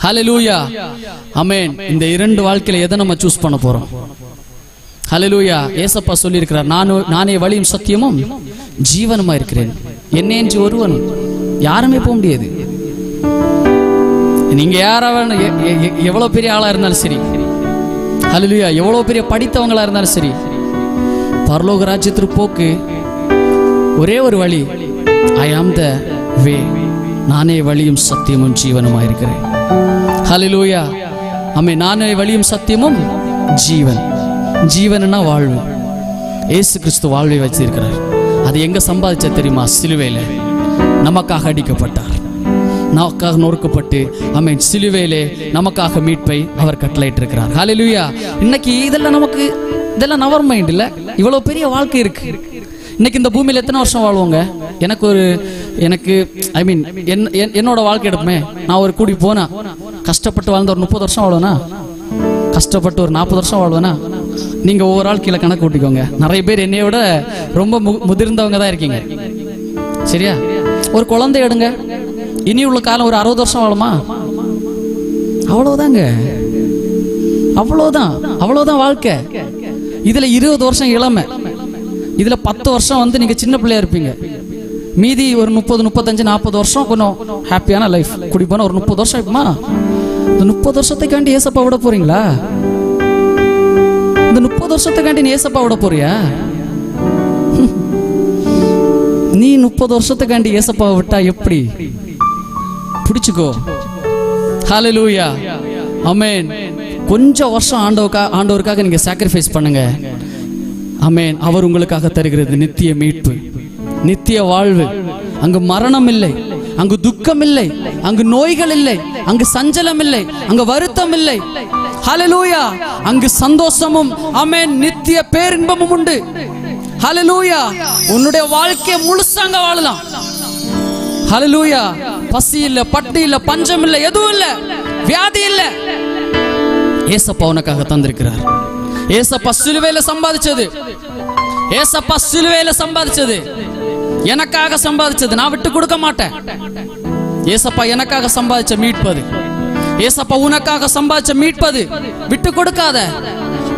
ஹல்லேலூயா. ஆமென். இந்த இரண்டு வாழ்க்கையில எதை நம்ம சூஸ் பண்ண போறோம்? ஹல்லேலூயா. ஏசப்பா சொல்லி இருக்கிறார், நானே வழியும் சத்தியமும் ஜீவனுமா இருக்கிறேன், என்னேன்று ஒருவனும் யாருமே போக முடியாது. நீங்க யாராவது எவ்வளவு பெரிய ஆளா இருந்தாலும் சரி, ஹல்லேலூயா, எவ்வளவு பெரிய படித்தவங்களா இருந்தாலும் சரி, பரலோக ராஜ்யத்திற்கு போக்கு ஒரே ஒரு வழி, ஐ ஆம் த வே, நானே வழியும் சத்தியமும் ஜீவனுமா இருக்கிறேன். ஹல்லேலூயா. ஆமென். நானே வழியும் சத்தியமும் ஜீவன். ஜீவன்னா வாழ்வு. இயேசு கிறிஸ்து வாழ்வை வச்சிருக்கிறார். அது எங்க சம்பாதிச்ச தெரியுமா? சிலுவையில நமக்காக அடிக்கப்பட்டார், நமக்காக நொறுக்கப்பட்டு, ஆமென், சிலுவையிலே நமக்காக மீட்பை அவர் கட்டளையிட்டிருக்கிறார். ஹல்லேலூயா. இன்னைக்கு இதெல்லாம் நவர் மைண்ட் இல்ல, இவ்வளவு பெரிய வாழ்க்கை இருக்கு. இன்னைக்கு இந்த பூமியில எத்தனை வருஷம் வாழ்வோங்க? எனக்கு ஐ மீன் என்னோட வாழ்க்கை எடுப்போமே, நான் ஒரு கூடி போனா கஷ்டப்பட்டு வாழ்ந்த ஒரு 30 வருஷம் வாழ்வேனா, கஷ்டப்பட்டு ஒரு 40 வருஷம் வாழ்வேனா? நீங்க ஒவ்வொரு ஆள் கீழே கணக்கு கூட்டிக்கோங்க. நிறைய பேர் என்னைய விட ரொம்ப முதிர்ந்தவங்க தான் இருக்கீங்க, சரியா? ஒரு குழந்தை எடுங்க, இனி உள்ள காலம் ஒரு 60 வருஷம் வாழுமா? அவ்வளவுதாங்க, அவ்வளவுதான் வாழ்க்கை. இதுல 20 வருஷம் இளமை, இதுல 10 வருஷம் நீங்க சின்ன பிள்ளையா இருப்பீங்க. மீதி ஒரு 30, 35, 40 வருஷம் கொஞ்சம் ஹாப்பியான லைஃப் குடி போனா ஒரு 30 வருஷம் இருக்குமா? இந்த 30 வருஷத்துக்காண்டி ஏசப்பா விட போறீங்களா? இந்த 30 வருஷத்துக்காண்டி நீ ஏசப்பா விட போறியா? நீ 30 வருஷத்துக்காண்டி ஏசப்பா விட்டா எப்படி? பிடிச்சுக்கோ. ஹல்லேலூயா. ஆமென். கொஞ்சம் வருஷம் ஆண்டவருக்காக நீங்க சாக்ரிஃபைஸ் பண்ணுங்க. ஆமென். அவர் உங்களுக்காக தருகிறது நித்திய மீட்பு, நித்திய வாழ்வு. அங்கு மரணம் இல்லை, அங்கு துக்கம் இல்லை, அங்கு நோய்கள் இல்லை, அங்கு சஞ்சலம் இல்லை, அங்கு வருத்தம் இல்லை. ஹல்லேலூயா. அங்கு சந்தோஷமும், ஆமென், நித்திய பேரின்பமும் உண்டு. ஹல்லேலூயா. உன்னுடைய வாழ்க்கையை முழுசாங்க வாழலாம். ஹல்லேலூயா. பசி இல்ல, பட்டி இல்ல, பஞ்சம் இல்ல, எதுவும் இல்ல, வியாதி இல்ல. ஏசப்பா உனக்காக தந்திருக்கிறார். ஏசப்பா சிலுவையில சம்பாதிச்சது, ஏசப்பா சிலுவையில சம்பாதிச்சது, எனக்காக சம்பாதிச்சது. நான் விட்டு கொடுக்க மாட்டேன். ஏசப்பா எனக்காக சம்பாதிச்ச மீட்பது, ஏசப்பா உனக்காக சம்பாதிச்ச மீட்பது விட்டு கொடுக்காத.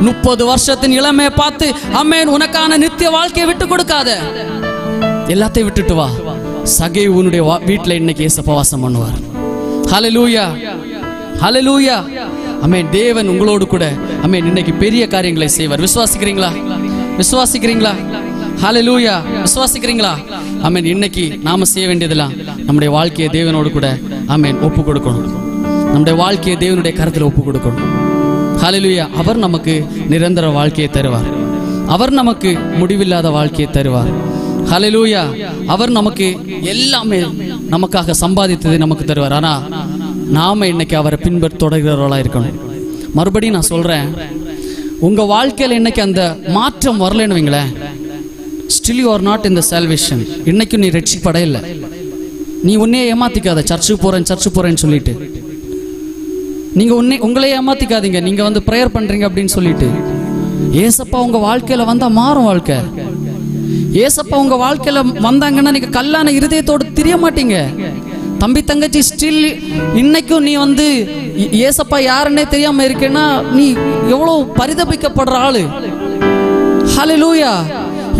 30 வருஷத்தின் இளமையை பார்த்து, ஆமென், உனக்கான நித்திய வாழ்க்கையை விட்டு கொடுக்காத. எல்லாத்தையும் விட்டுட்டு வா. சகை உன்னுடைய வீட்டுல இன்னைக்கு ஏசப்பா வாசம் பண்ணுவார். ஹல்லேலூயா. ஹல்லேலூயா. ஆமென். தேவன் உங்களோடு கூட, ஆமென், இன்னைக்கு பெரிய காரியங்களை செய்வார். விசுவாசிக்கிறீங்களா? விசுவாசிக்கிறீங்களா? ஹல்லேலூயா. விசுவாசிக்கிறீங்களா? ஆமென். இன்னைக்கு நாம செய்ய வேண்டியதெல்லாம் நம்முடைய வாழ்க்கையை தேவனோடு கூட, ஆமென், ஒப்பு கொடுக்கணும். நம்முடைய வாழ்க்கையை தேவனுடைய கரத்தில் ஒப்பு கொடுக்கணும். ஹல்லேலூயா. அவர் நமக்கு நிரந்தர வாழ்க்கையை தருவார். அவர் நமக்கு முடிவில்லாத வாழ்க்கையை தருவார். ஹல்லேலூயா. அவர் நமக்கு எல்லாமே நமக்காக சம்பாதித்ததை நமக்கு தருவார். ஆனா நாம இன்னைக்கு அவரை பின்பற்றவர்களா இருக்கணும். மறுபடியும் நான் சொல்றேன், உங்க வாழ்க்கையில இன்னைக்கு அந்த மாற்றம் வரலன்னு வைங்களேன், still you are not in the salvation. இன்னைக்கும் நீ ரட்சிப்பட இல்லை. நீ உன்னையே ஏமாத்திக்காத, சர்ச்சுக்கு போறேன்னு சொல்லிட்டு. நீங்க உங்களே ஏமாத்திக்காதீங்க. நீங்க பிரேயர் பண்றீங்க அப்படின்னு சொல்லிட்டு. ஏசப்பா உங்க வாழ்க்கையில வந்தா மாறும் வாழ்க்கை. ஏசப்பா உங்க வாழ்க்கையில வந்தாங்கன்னா நீங்க கல்லான இருதயத்தோடு தெரிய மாட்டீங்க. தம்பி தங்கச்சி, ஸ்டில் இன்னைக்கும் நீ ஏசப்பா யாருன்னே தெரியாம இருக்கேன்னா நீ எவ்வளவு பரிதபிக்கப்படுற ஆளு. ஹல்லேலூயா.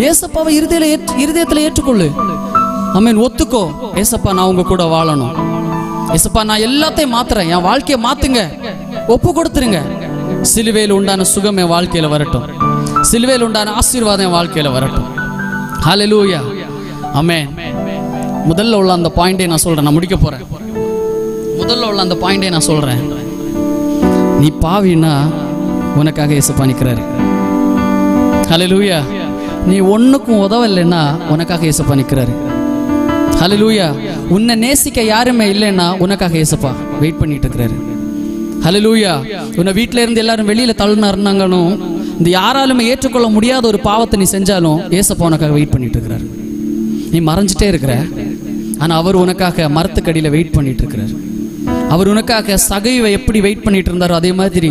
ஏசப்பாவை இருதயத்துல ஏற்றுக்கொள்ளு. ஆமென். ஒத்துக்கோ. ஏசப்பா நான் உங்க கூட வாழணும். ஏசப்பா நான் எல்லாத்தையும் மாத்துறேன், என் வாழ்க்கையை மாத்துங்க. ஒப்பு கொடுத்துருங்க. சிலுவையில் உண்டான சுகம் என் வாழ்க்கையில வரட்டும். சிலுவையில் உண்டான ஆசீர்வாதம் என் வாழ்க்கையில வரட்டும். ஹல்லேலூயா. ஆமென். முதல்ல உள்ள அந்த பாயிண்டை நான் சொல்றேன். நான் முடிக்க போறேன். முதல்ல உள்ள அந்த பாயிண்டை நான் சொல்றேன். நீ பாவினா உனக்காக இயேசப்பா நிற்கிறாரு. ஹல்லேலூயா. நீ ஒண்ணுக்கும் உதவலைன்னா உனக்காக இயேசப்பா நிற்கிறாரு. ஹல்லேலூயா. உன்னை நேசிக்க யாருமே இல்லைன்னா உனக்காக இயேசப்பா வெயிட் பண்ணிட்டு இருக்கிறாரு. ஹல்லேலூயா. உன்னை வீட்டில இருந்து எல்லாரும் வெளியில தள்ளினாங்கன்னு, இந்த யாராலுமே ஏற்றுக்கொள்ள முடியாத ஒரு பாவத்தை நீ செஞ்சாலும் ஏசப்பா உனக்காக வெயிட் பண்ணிட்டு இருக்கிறார். நீ மறைஞ்சிட்டே இருக்கிற, ஆனா அவர் உனக்காக மரத்துக்கடியில வெயிட் பண்ணிட்டு இருக்கிறார். அவர் உனக்காக சகைவை எப்படி வெயிட் பண்ணிட்டு இருந்தாரோ அதே மாதிரி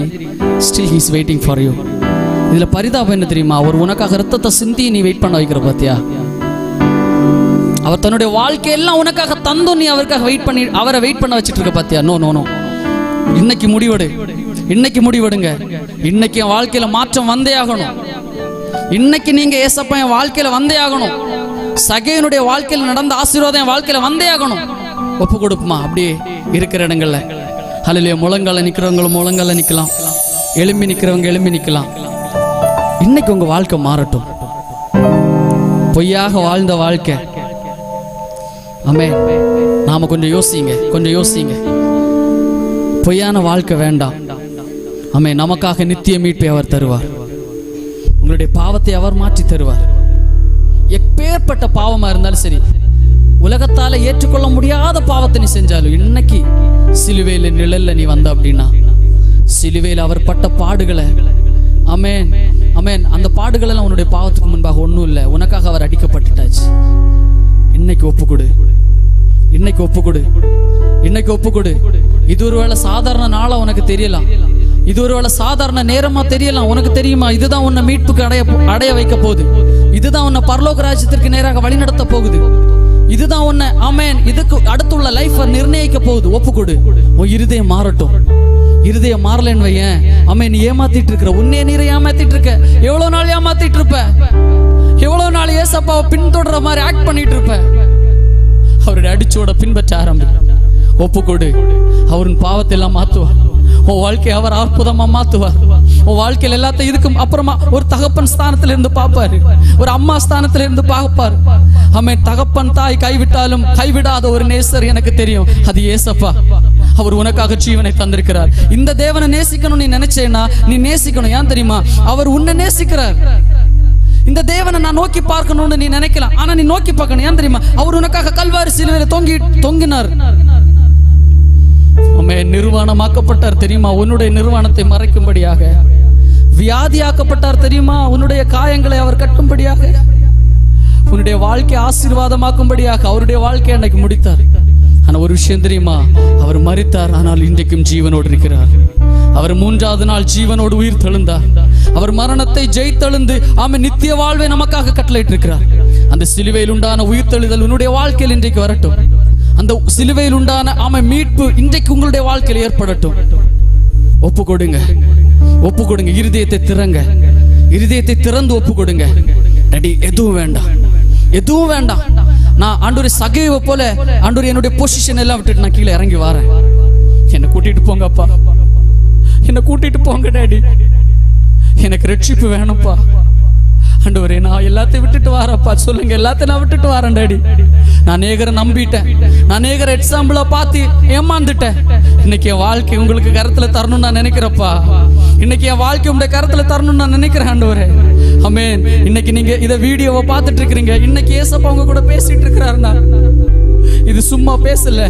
still he is waiting for you. இதுல பரிதாபம் என்ன தெரியுமா? அவர் உனக்காக ரத்தத்தை சிந்தி நீ வெயிட் பண்ண வைக்கிற பாத்தியா? அவர் தன்னுடைய வாழ்க்கையெல்லாம் உனக்காக தந்தும் நீ அவருக்காக அவரை வெயிட் பண்ண வச்சுட்டு இருக்க பாத்தியா? No no no. இன்னைக்கு முடிவெடு. இன்னைக்கு முடிவெடுங்க. இன்னைக்கு என் வாழ்க்கையில மாற்றம் வந்தே ஆகணும். இன்னைக்கு நீங்க ஏசப்பா என் வாழ்க்கையில வந்தே ஆகணும், சகேயனுடைய வாழ்க்கையில் நடந்த ஆசீர்வாதம் என் வாழ்க்கையில வந்தே ஆகணும். ஒப்பு கொடுப்புமா அப்படியே இருக்கிற இடங்கள்ல. ஹல்லேலூயா. முழங்கால நிக்கிறவங்க முழங்கால நிக்கலாம், எழும்பி நிக்கிறவங்க எழும்பி நிக்கலாம். இன்னைக்கு உங்க வாழ்க்கை மாறட்டும். பொய்யாக வாழ்ந்த வாழ்க்கை, ஆமென். நாம கொஞ்சம் யோசிங்க, கொஞ்சம் யோசிங்க. பொய்யான வாழ்க்கை வேண்டாம். ஆமென். நமக்காக நித்திய மீட்பை அவர் தருவார். உங்களுடைய பாவத்தை அவர் மாற்றி தருவார். எப்பேற்பட்ட பாவமா இருந்தாலும் சரி, உலகத்தால ஏற்றுக்கொள்ள முடியாத பாவத்தை நீ செஞ்சாலும், இன்னைக்கு சிலுவையில நிழல்ல நீ வந்த அப்படின்னா, சிலுவையில் அவர் பட்ட பாடுகளை, ஆமென் ஆமென், அந்த பாடுகள் எல்லாம் உன்னுடைய பாவத்துக்கு முன்பாக ஒன்றும் இல்லை. உனக்காக அவர் அடிக்கப்பட்டுட்டாச்சு. இன்னைக்கு ஒப்புக்கொடு, இன்னைக்கு ஒப்புக்கொடு, இன்னைக்கு ஒப்புக்கொடு. இது ஒருவேளை சாதாரண நாளா உனக்கு தெரியலாம், இது ஒருவேளை சாதாரண நேரமா தெரியலாம். உனக்கு தெரியுமா, இதுதான் உன்னை மீட்புக்கு அடைய வைக்க போகுது, இதுதான் உன்னை பரலோக ராஜ்யத்திற்கு நேராக வழிநடத்த போகுது, இதுதான் உன்னை ஆமென் இதுக்கு அடுத்துள்ள லைஃப் நிர்ணயிக்க போகுது. ஒப்புக்கொடு. உன் இருதயம் மாறட்டும். இருதயம் மாறலன்னு வையேன், ஆமென், நீ ஏமாத்திட்டு இருக்கிற, உன்னைய நீரை ஏமாத்திட்டு இருக்க. எவ்வளவு நாள் ஏமாத்திட்டு இருப்ப? எவ்வளவு நாள் ஏசப்பாவை பின்தொடர மாதிரி ஆக்ட் பண்ணிட்டு இருப்ப? அவருடைய அடிச்சோட பின்பற்ற ஆரம்பி. ஒப்புக்கொடு. அவரின் பாவத்தை எல்லாம் மாத்துவார். உன் வாழ்க்கையை அவர் அற்புதமா மாத்துவார். உன் வாழ்க்கையில் எல்லாத்தையும் இதுக்கு அப்புறமா ஒரு தகப்பன் ஸ்தானத்துல இருந்து பார்ப்பாரு, ஒரு அம்மா ஸ்தானத்துல இருந்து பார்ப்பாரு. ஆமென். தகப்பன் தாய் கைவிட்டாலும் கைவிடாத ஒரு நேசர் எனக்கு தெரியும், அது ஏசப்பா. அவர் உனக்காக ஜீவனை தந்திருக்கிறார். இந்த தேவனை நேசிக்கணும் நீ நினைச்சேன்னா நீ நேசிக்கணும். ஏன் தெரியுமா? அவர் உன்னை நேசிக்கிறார். இந்த தேவனை நான் நோக்கி பார்க்கணும்னு நீ நினைக்கலாம், ஆனா நீ நோக்கி பார்க்கணும். ஏன் தெரியுமா? அவர் உனக்காக கல்வாரி சிலுவையில தொங்கினார். நிர்வாணமாக்கப்பட்டார் தெரியுமா? உன்னுடைய நிர்வாணத்தை மறைக்கும்படியாக. வியாதியாக்கப்பட்டார் தெரியுமா? உன்னுடைய காயங்களை அவர் கட்டும்படியாக. உன்னுடைய வாழ்க்கை ஆசீர்வாதமாக்கும்படியாக அவருடைய வாழ்க்கை அன்னைக்கு முடித்தார். ஆனா ஒரு விஷயம் தெரியுமா? அவர் மரித்தார், ஆனால் இன்றைக்கும் ஜீவனோடு இருக்கிறார். அவர் மூன்றாவது நாள் ஜீவனோடு உயிர் தெழுந்தார். அவர் மரணத்தை ஜெயித்தெழுந்து ஆமென் நித்திய வாழ்வை நமக்காக கட்டளையிட்டு இருக்கிறார். அந்த சிலுவையில் உண்டான உயிர் தெழுதல் உன்னுடைய வாழ்க்கையில் இன்றைக்கு வரட்டும். அந்த சிலுவையில் உண்டான ஆமென் மீட்பு இன்றைக்கு உங்களுடைய வாழ்க்கையில் ஏற்படட்டும். ஒப்பு கொடுங்க, ஒப்பு கொடுங்க. இருதயத்தை திறங்க, இருதயத்தை திறந்து ஒப்பு கொடுங்க. டாடி, எதுவும் வேண்டாம், எதுவும் வேண்டாம். நான் ஆண்டவரே சகேவை போல ஆண்டவரே என்னுடைய பொசிஷன் எல்லாம் விட்டுட்டு நான் கீழே இறங்கி வரேன். என்னை கூட்டிட்டு போங்க அப்பா, என்னை கூட்டிட்டு போங்க டாடி. எனக்கு ரட்சிப்பு வேணும்ப்பா. ஆண்டவரே நான் எல்லாத்தையும் விட்டுட்டு வரப்பா. சொல்லுங்க, எல்லாத்தையும் நான் விட்டுட்டு வரேன் டாடி. நான் நேகரை நம்பிட்டேன், நான் நேகரை எக்ஸாம்பிளா பார்த்து ஏமாந்துட்டேன். இன்னைக்கு என் வாழ்க்கை உங்களுக்கு கரத்துல தரணும்னு நான் நினைக்கிறப்பா. இன்னைக்கு என் வாழ்க்கை உங்களுடைய கரத்துல தரணும்னு நான் நினைக்கிறேன் ஆண்டவரே. ஆமென். இன்னைக்கு நீங்க இத வீடியோவை பார்த்துட்டு இருக்கிறீங்க. இன்னைக்கு ஏசப்பா உங்க கூட பேசிட்டு இருக்கிறாருன்னா இது சும்மா பேசல.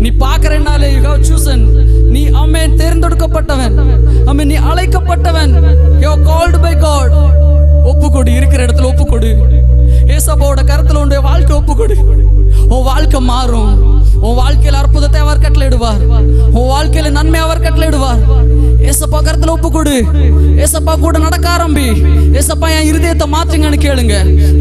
நீ பாக்குறனாலே you have chosen. நீ ஆமென் தேர்ந்தெடுக்கப்பட்டவன், ஆமென் நீ அழைக்கப்பட்டவன். you are called by God. ஒப்புக்கொடு, இருக்கிற இடத்துல ஒப்புக்கொடு. ஏசப்பாவோட கரத்துல உன்னுடைய வாழ்க்கை ஒப்புக்கொடு. உன் வாழ்க்கை மாறும். உன் வாழ்க்கையில அற்புதத்தை அவர் கட்டளையிடுவார். உன் வாழ்க்கையில நன்மை அவர் கட்டளையிடுவார். ஏசப்பா கரத்துல ஒப்புக்கொடு. ஏசப்பா கூட நடக்க ஆரம்பி. ஏசப்பா என் இருதயத்தை மாற்றுங்கன்னு கேளுங்க.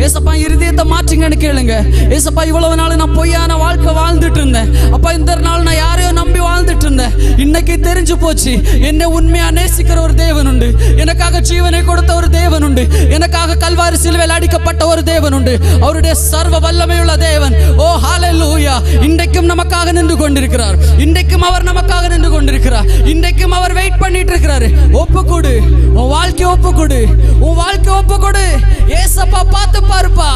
ஏசப்பா இருதயத்தை மாற்றுங்கன்னு கேளுங்க. ஏசப்பா இவ்வளவு நாள் நான் பொய்யான வாழ்க்கை வாழ்ந்துட்டு இருந்தேன் அப்பா. இந்த நாள் நான் யாரையோ நம்பி வாழ்ந்துட்டு இருந்தேன். இன்னைக்கு தெரிஞ்சு போச்சு, என்னை உண்மையா நேசிக்கிற ஒரு தேவன் உண்டு. எனக்காக ஜீவனை கொடுத்த ஒரு தேவன் உண்டு. எனக்காக கல்வாரி சிலுவையில் அடிக்கப்பட்ட ஒரு தேவன் உண்டு. அவருடைய சர்வ வல்லமையுள்ள தேவன். ஓ ஹல்லேலூயா. இன்றைக்கும் நமக்காக நின்று கொண்டிருக்கிறார். இன்றைக்கும் அவர் நமக்காக நின்று கொண்டிருக்கிறார். இன்றைக்கும் அவர் வெயிட் பண்ணிட்டு இருக்கிறாரு. ஒப்புக்கொடு, உன் வாழ்க்கை ஒப்புக்கொடு, உன் வாழ்க்கை ஒப்புக்கொடு. ஏசப்பா பார்த்து பாருப்பா,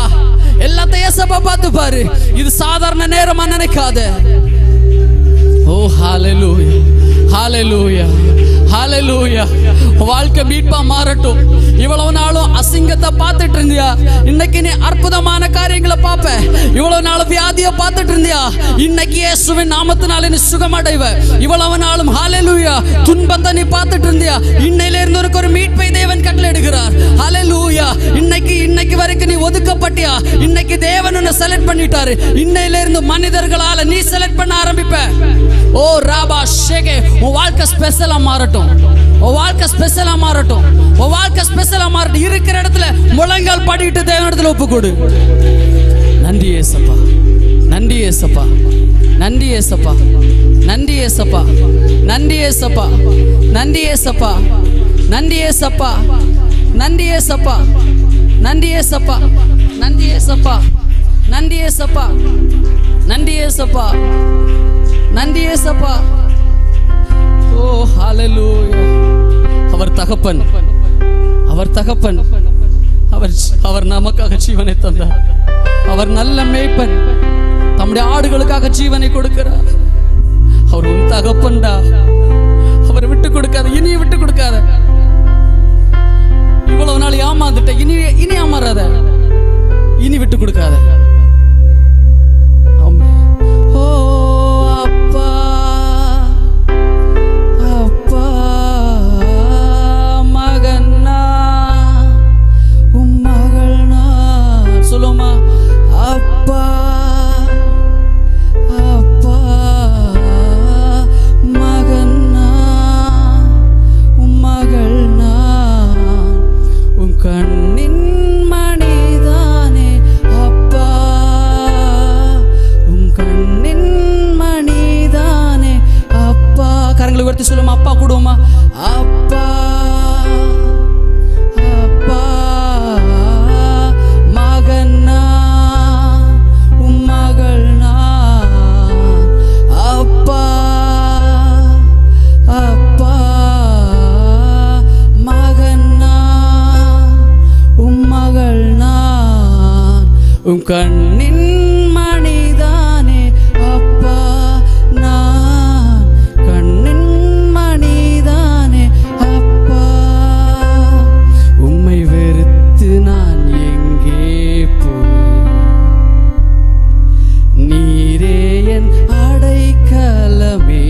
எல்லாத்தையும் ஏசப்பா பார்த்து பாரு. இது சாதாரண நேரமா நினைக்காத. ஓ ஹல்லேலூயா, ஹல்லேலூயா, ஹல்லேலூயா. வாழ்க்கை மீட்பா மாறட்டும். இவ்வளவு நாளும் அசிங்கத்தை பார்த்துட்டு இருந்தியா, இன்னைக்கு நீ அற்புதமான காரியங்களை பார்ப்ப. இவ்வளவு நாள் வியாதியை பார்த்துட்டு இருந்தியா, இன்னைக்கு இயேசுவின் நாமத்தினால நீ சுகமடைவ. இவ்வளவு நாளும் ஹல்லேலூயா துன்பத்தை நீ பார்த்துட்டு இருந்தியா, இன்னையில இருந்து ஒரு மீட்பை தேவன் கட்டளையிடுகிறார். ஹல்லேலூயா. இன்னைக்கு வரைக்கும் நீ ஒதுக்கப்பட்டியா, இன்னைக்கு தேவன் உன்னை செலக்ட் பண்ணிட்டாரு. இன்னையில இருந்து மனிதர்களால நீ செலக்ட் பண்ண ஆரம்பிப்ப. ஓ ராபா ஷேகே. உன் வாழ்க்கை ஸ்பெஷலா மாறட்டும். உன் வாழ்க்கை ஸ்பெஷலா மாறட்டும். உன் வாழ்க்கை ஸ்பெஷலா மாறட்டும். இருக்கிற இடத்துல முழங்கால் படிட்டு தேவனிடத்துல ஒப்புக்கொடு. நன்றி ஏசப்பா, நன்றி ஏசப்பா, நன்றி ஏசப்பா, நன்றி ஏசப்பா, நன்றி ஏசப்பா, நன்றி ஏசப்பா, நன்றி ஏசப்பா, நன்றி ஏசப்பா, நன்றி ஏசப்பா, நன்றி ஏசப்பா, நன்றி ஏசப்பா, நன்றி ஏசப்பா, நன்றி ஏசப்பா. ஓ ஹல்லேலூயா. அவர் தகப்பன், அவர் தகப்பன், அவர் நமக்காக ஜீவனை தந்தார். அவர் நல்ல மேய்ப்பன், தம்முடைய ஆடுகளுக்காக ஜீவனை கொடுக்கிறார். அவர் உன் தகப்பன்டா. அவர் விட்டு கொடுக்காத, இனி விட்டு கொடுக்காத. இவ்வளவு நாள் ஏமாந்துட்ட, இனி ஏமாறாத, இனி விட்டு கொடுக்காத. ஓ அப்பா, அப்பா மகனா உம் மகள்னா சொல்லுமா. அப்பா அப்பா மகனா உம் மகள்னா உம் கண்ணின் மணிதானே. அப்பா உம் கண்ணின் மணிதானே. அப்பா கரங்களை உயர்த்தி சொல்லுமா. அப்பா கூடுவோமா. அப்பா அப்பா மகனா உம் மகள்னா. அப்பா அப்பா மகனா உம் மகள்னா உம் கண்ணின் மணிதானே. அப்பா நான் கண்ணின் மணிதானே. அப்பா உம்மை வெறுத்து நான் எங்கே போய், நீரே என் அடைக்கலமே.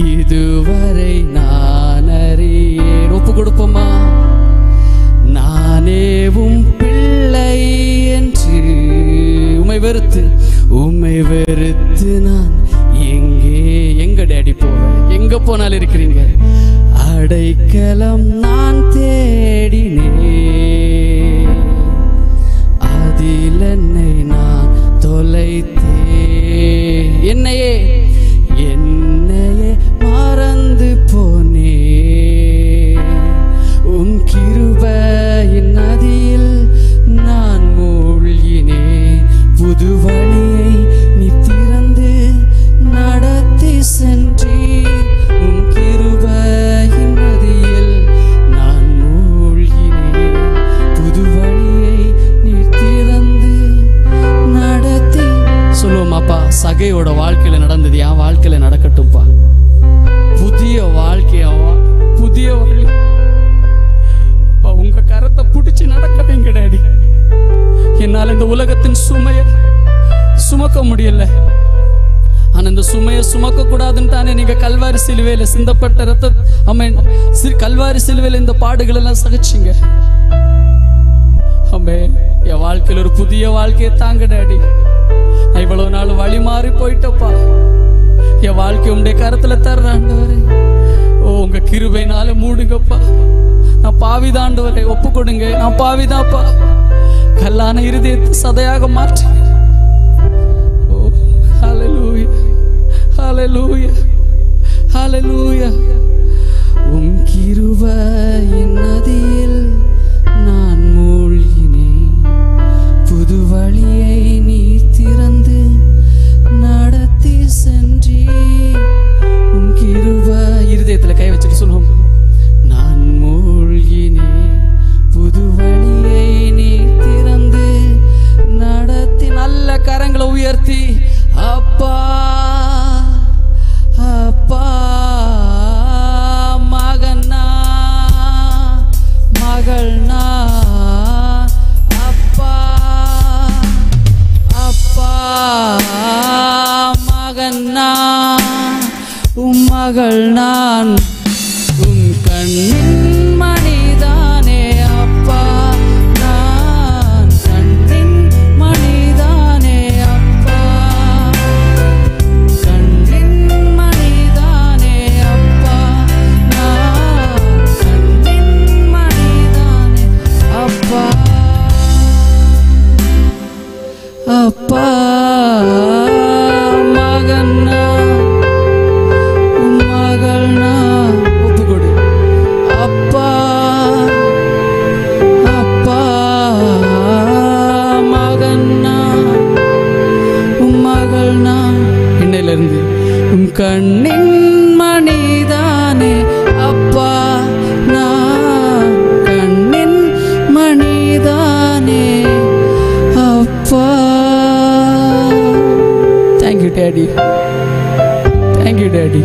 இதுவரை நான் அறியேன். ஒப்பு கொடுப்போமா. நானே உம் பிள்ளை என்று. உம்மை வெறுத்து நான் எங்க டேடி போவேன்? எங்க போனாலும் இருக்கிறீங்க. அடைக்கலம் நான் தேடினேன், அதில் என்னை நான் தொலைத்தேன். என்னையே மறந்து போனேன். உம் கிருபையின் நதியில் நான் மூழ்கினேன். புது வழியை நீ திறந்து நடத்தி சென்றீர். உம் கிருபையின் நதியில் நான் மூழ்கினேன். புது வழியை நீ திறந்து நடத்தி. சொல்லுவோம் அப்பா, சகையோட வாழ்க்கையில நடந்தது என் வாழ்க்கையில நடக்கட்டும்பா. புதிய வாழ்க்கையா, புதிய வழி. உங்க கரத்தை பிடிச்சு நடக்கவே டாடி. என்னால் இந்த உலகத்தின் சுமையை சுமக்க முடியல. ஆனா இந்த சுமையை சுமக்க கூடாதுன்னு தானே நீங்க கல்வாரி சிலுவையில சிந்தப்பட்ட ரத்தம், ஆமென், கல்வாரி சிலுவையில இந்த பாடுகள் எல்லாம் சகிச்சீங்க. ஆமென். என் வாழ்க்கையில் ஒரு புதிய வாழ்க்கையை தாங்க டாடி. நான் இவ்வளவு நாள் வழி மாறி போயிட்டப்பா. என் வாழ்க்கை உங்களுடைய கரத்துல தர்றாண்டவரே. ஓ உங்க கிருபையினால மூடுங்கப்பா. நான் பாவிதாண்டவரே, ஒப்பு கொடுங்க. நான் பாவிதாப்பா. கல்லான இருதயத்தை சதையாக மாற்று. ஓ ஹல்லேலூயா, ஹல்லேலூயா, ஹல்லேலூயா. உம் கிருபையின் நதியில் நான் மூழ்கினேன். புது வழியை நீ திறந்து நடத்தி சென்றீர். உம் கிருபை. இருதயத்துல கை வச்சுட்டு சொல்லுவோம். நான் மூழ்கினேன், புது வழியை நீ திறந்து நடத்தி. நல்ல கரங்களை உயர்த்தி அப்பா அப்பா மகனா மகள்னா. அப்பா அப்பா மகனா உம் மகள் நான். உம் கண்ணின் மணிதானே. அப்பா நான் கண்ணின் மணிதானே. அப்பா கண்ணின் மணிதானே. அப்பா நான் கண்ணின் மணிதானே. அப்பா அப்பா மகனா மகள்னா. ஒப்பு கொடு. அப்பா கண்ணின் மணிதானே அப்பா, நான் கண்ணின் மணிதானே அப்பா. Thank you daddy, thank you daddy.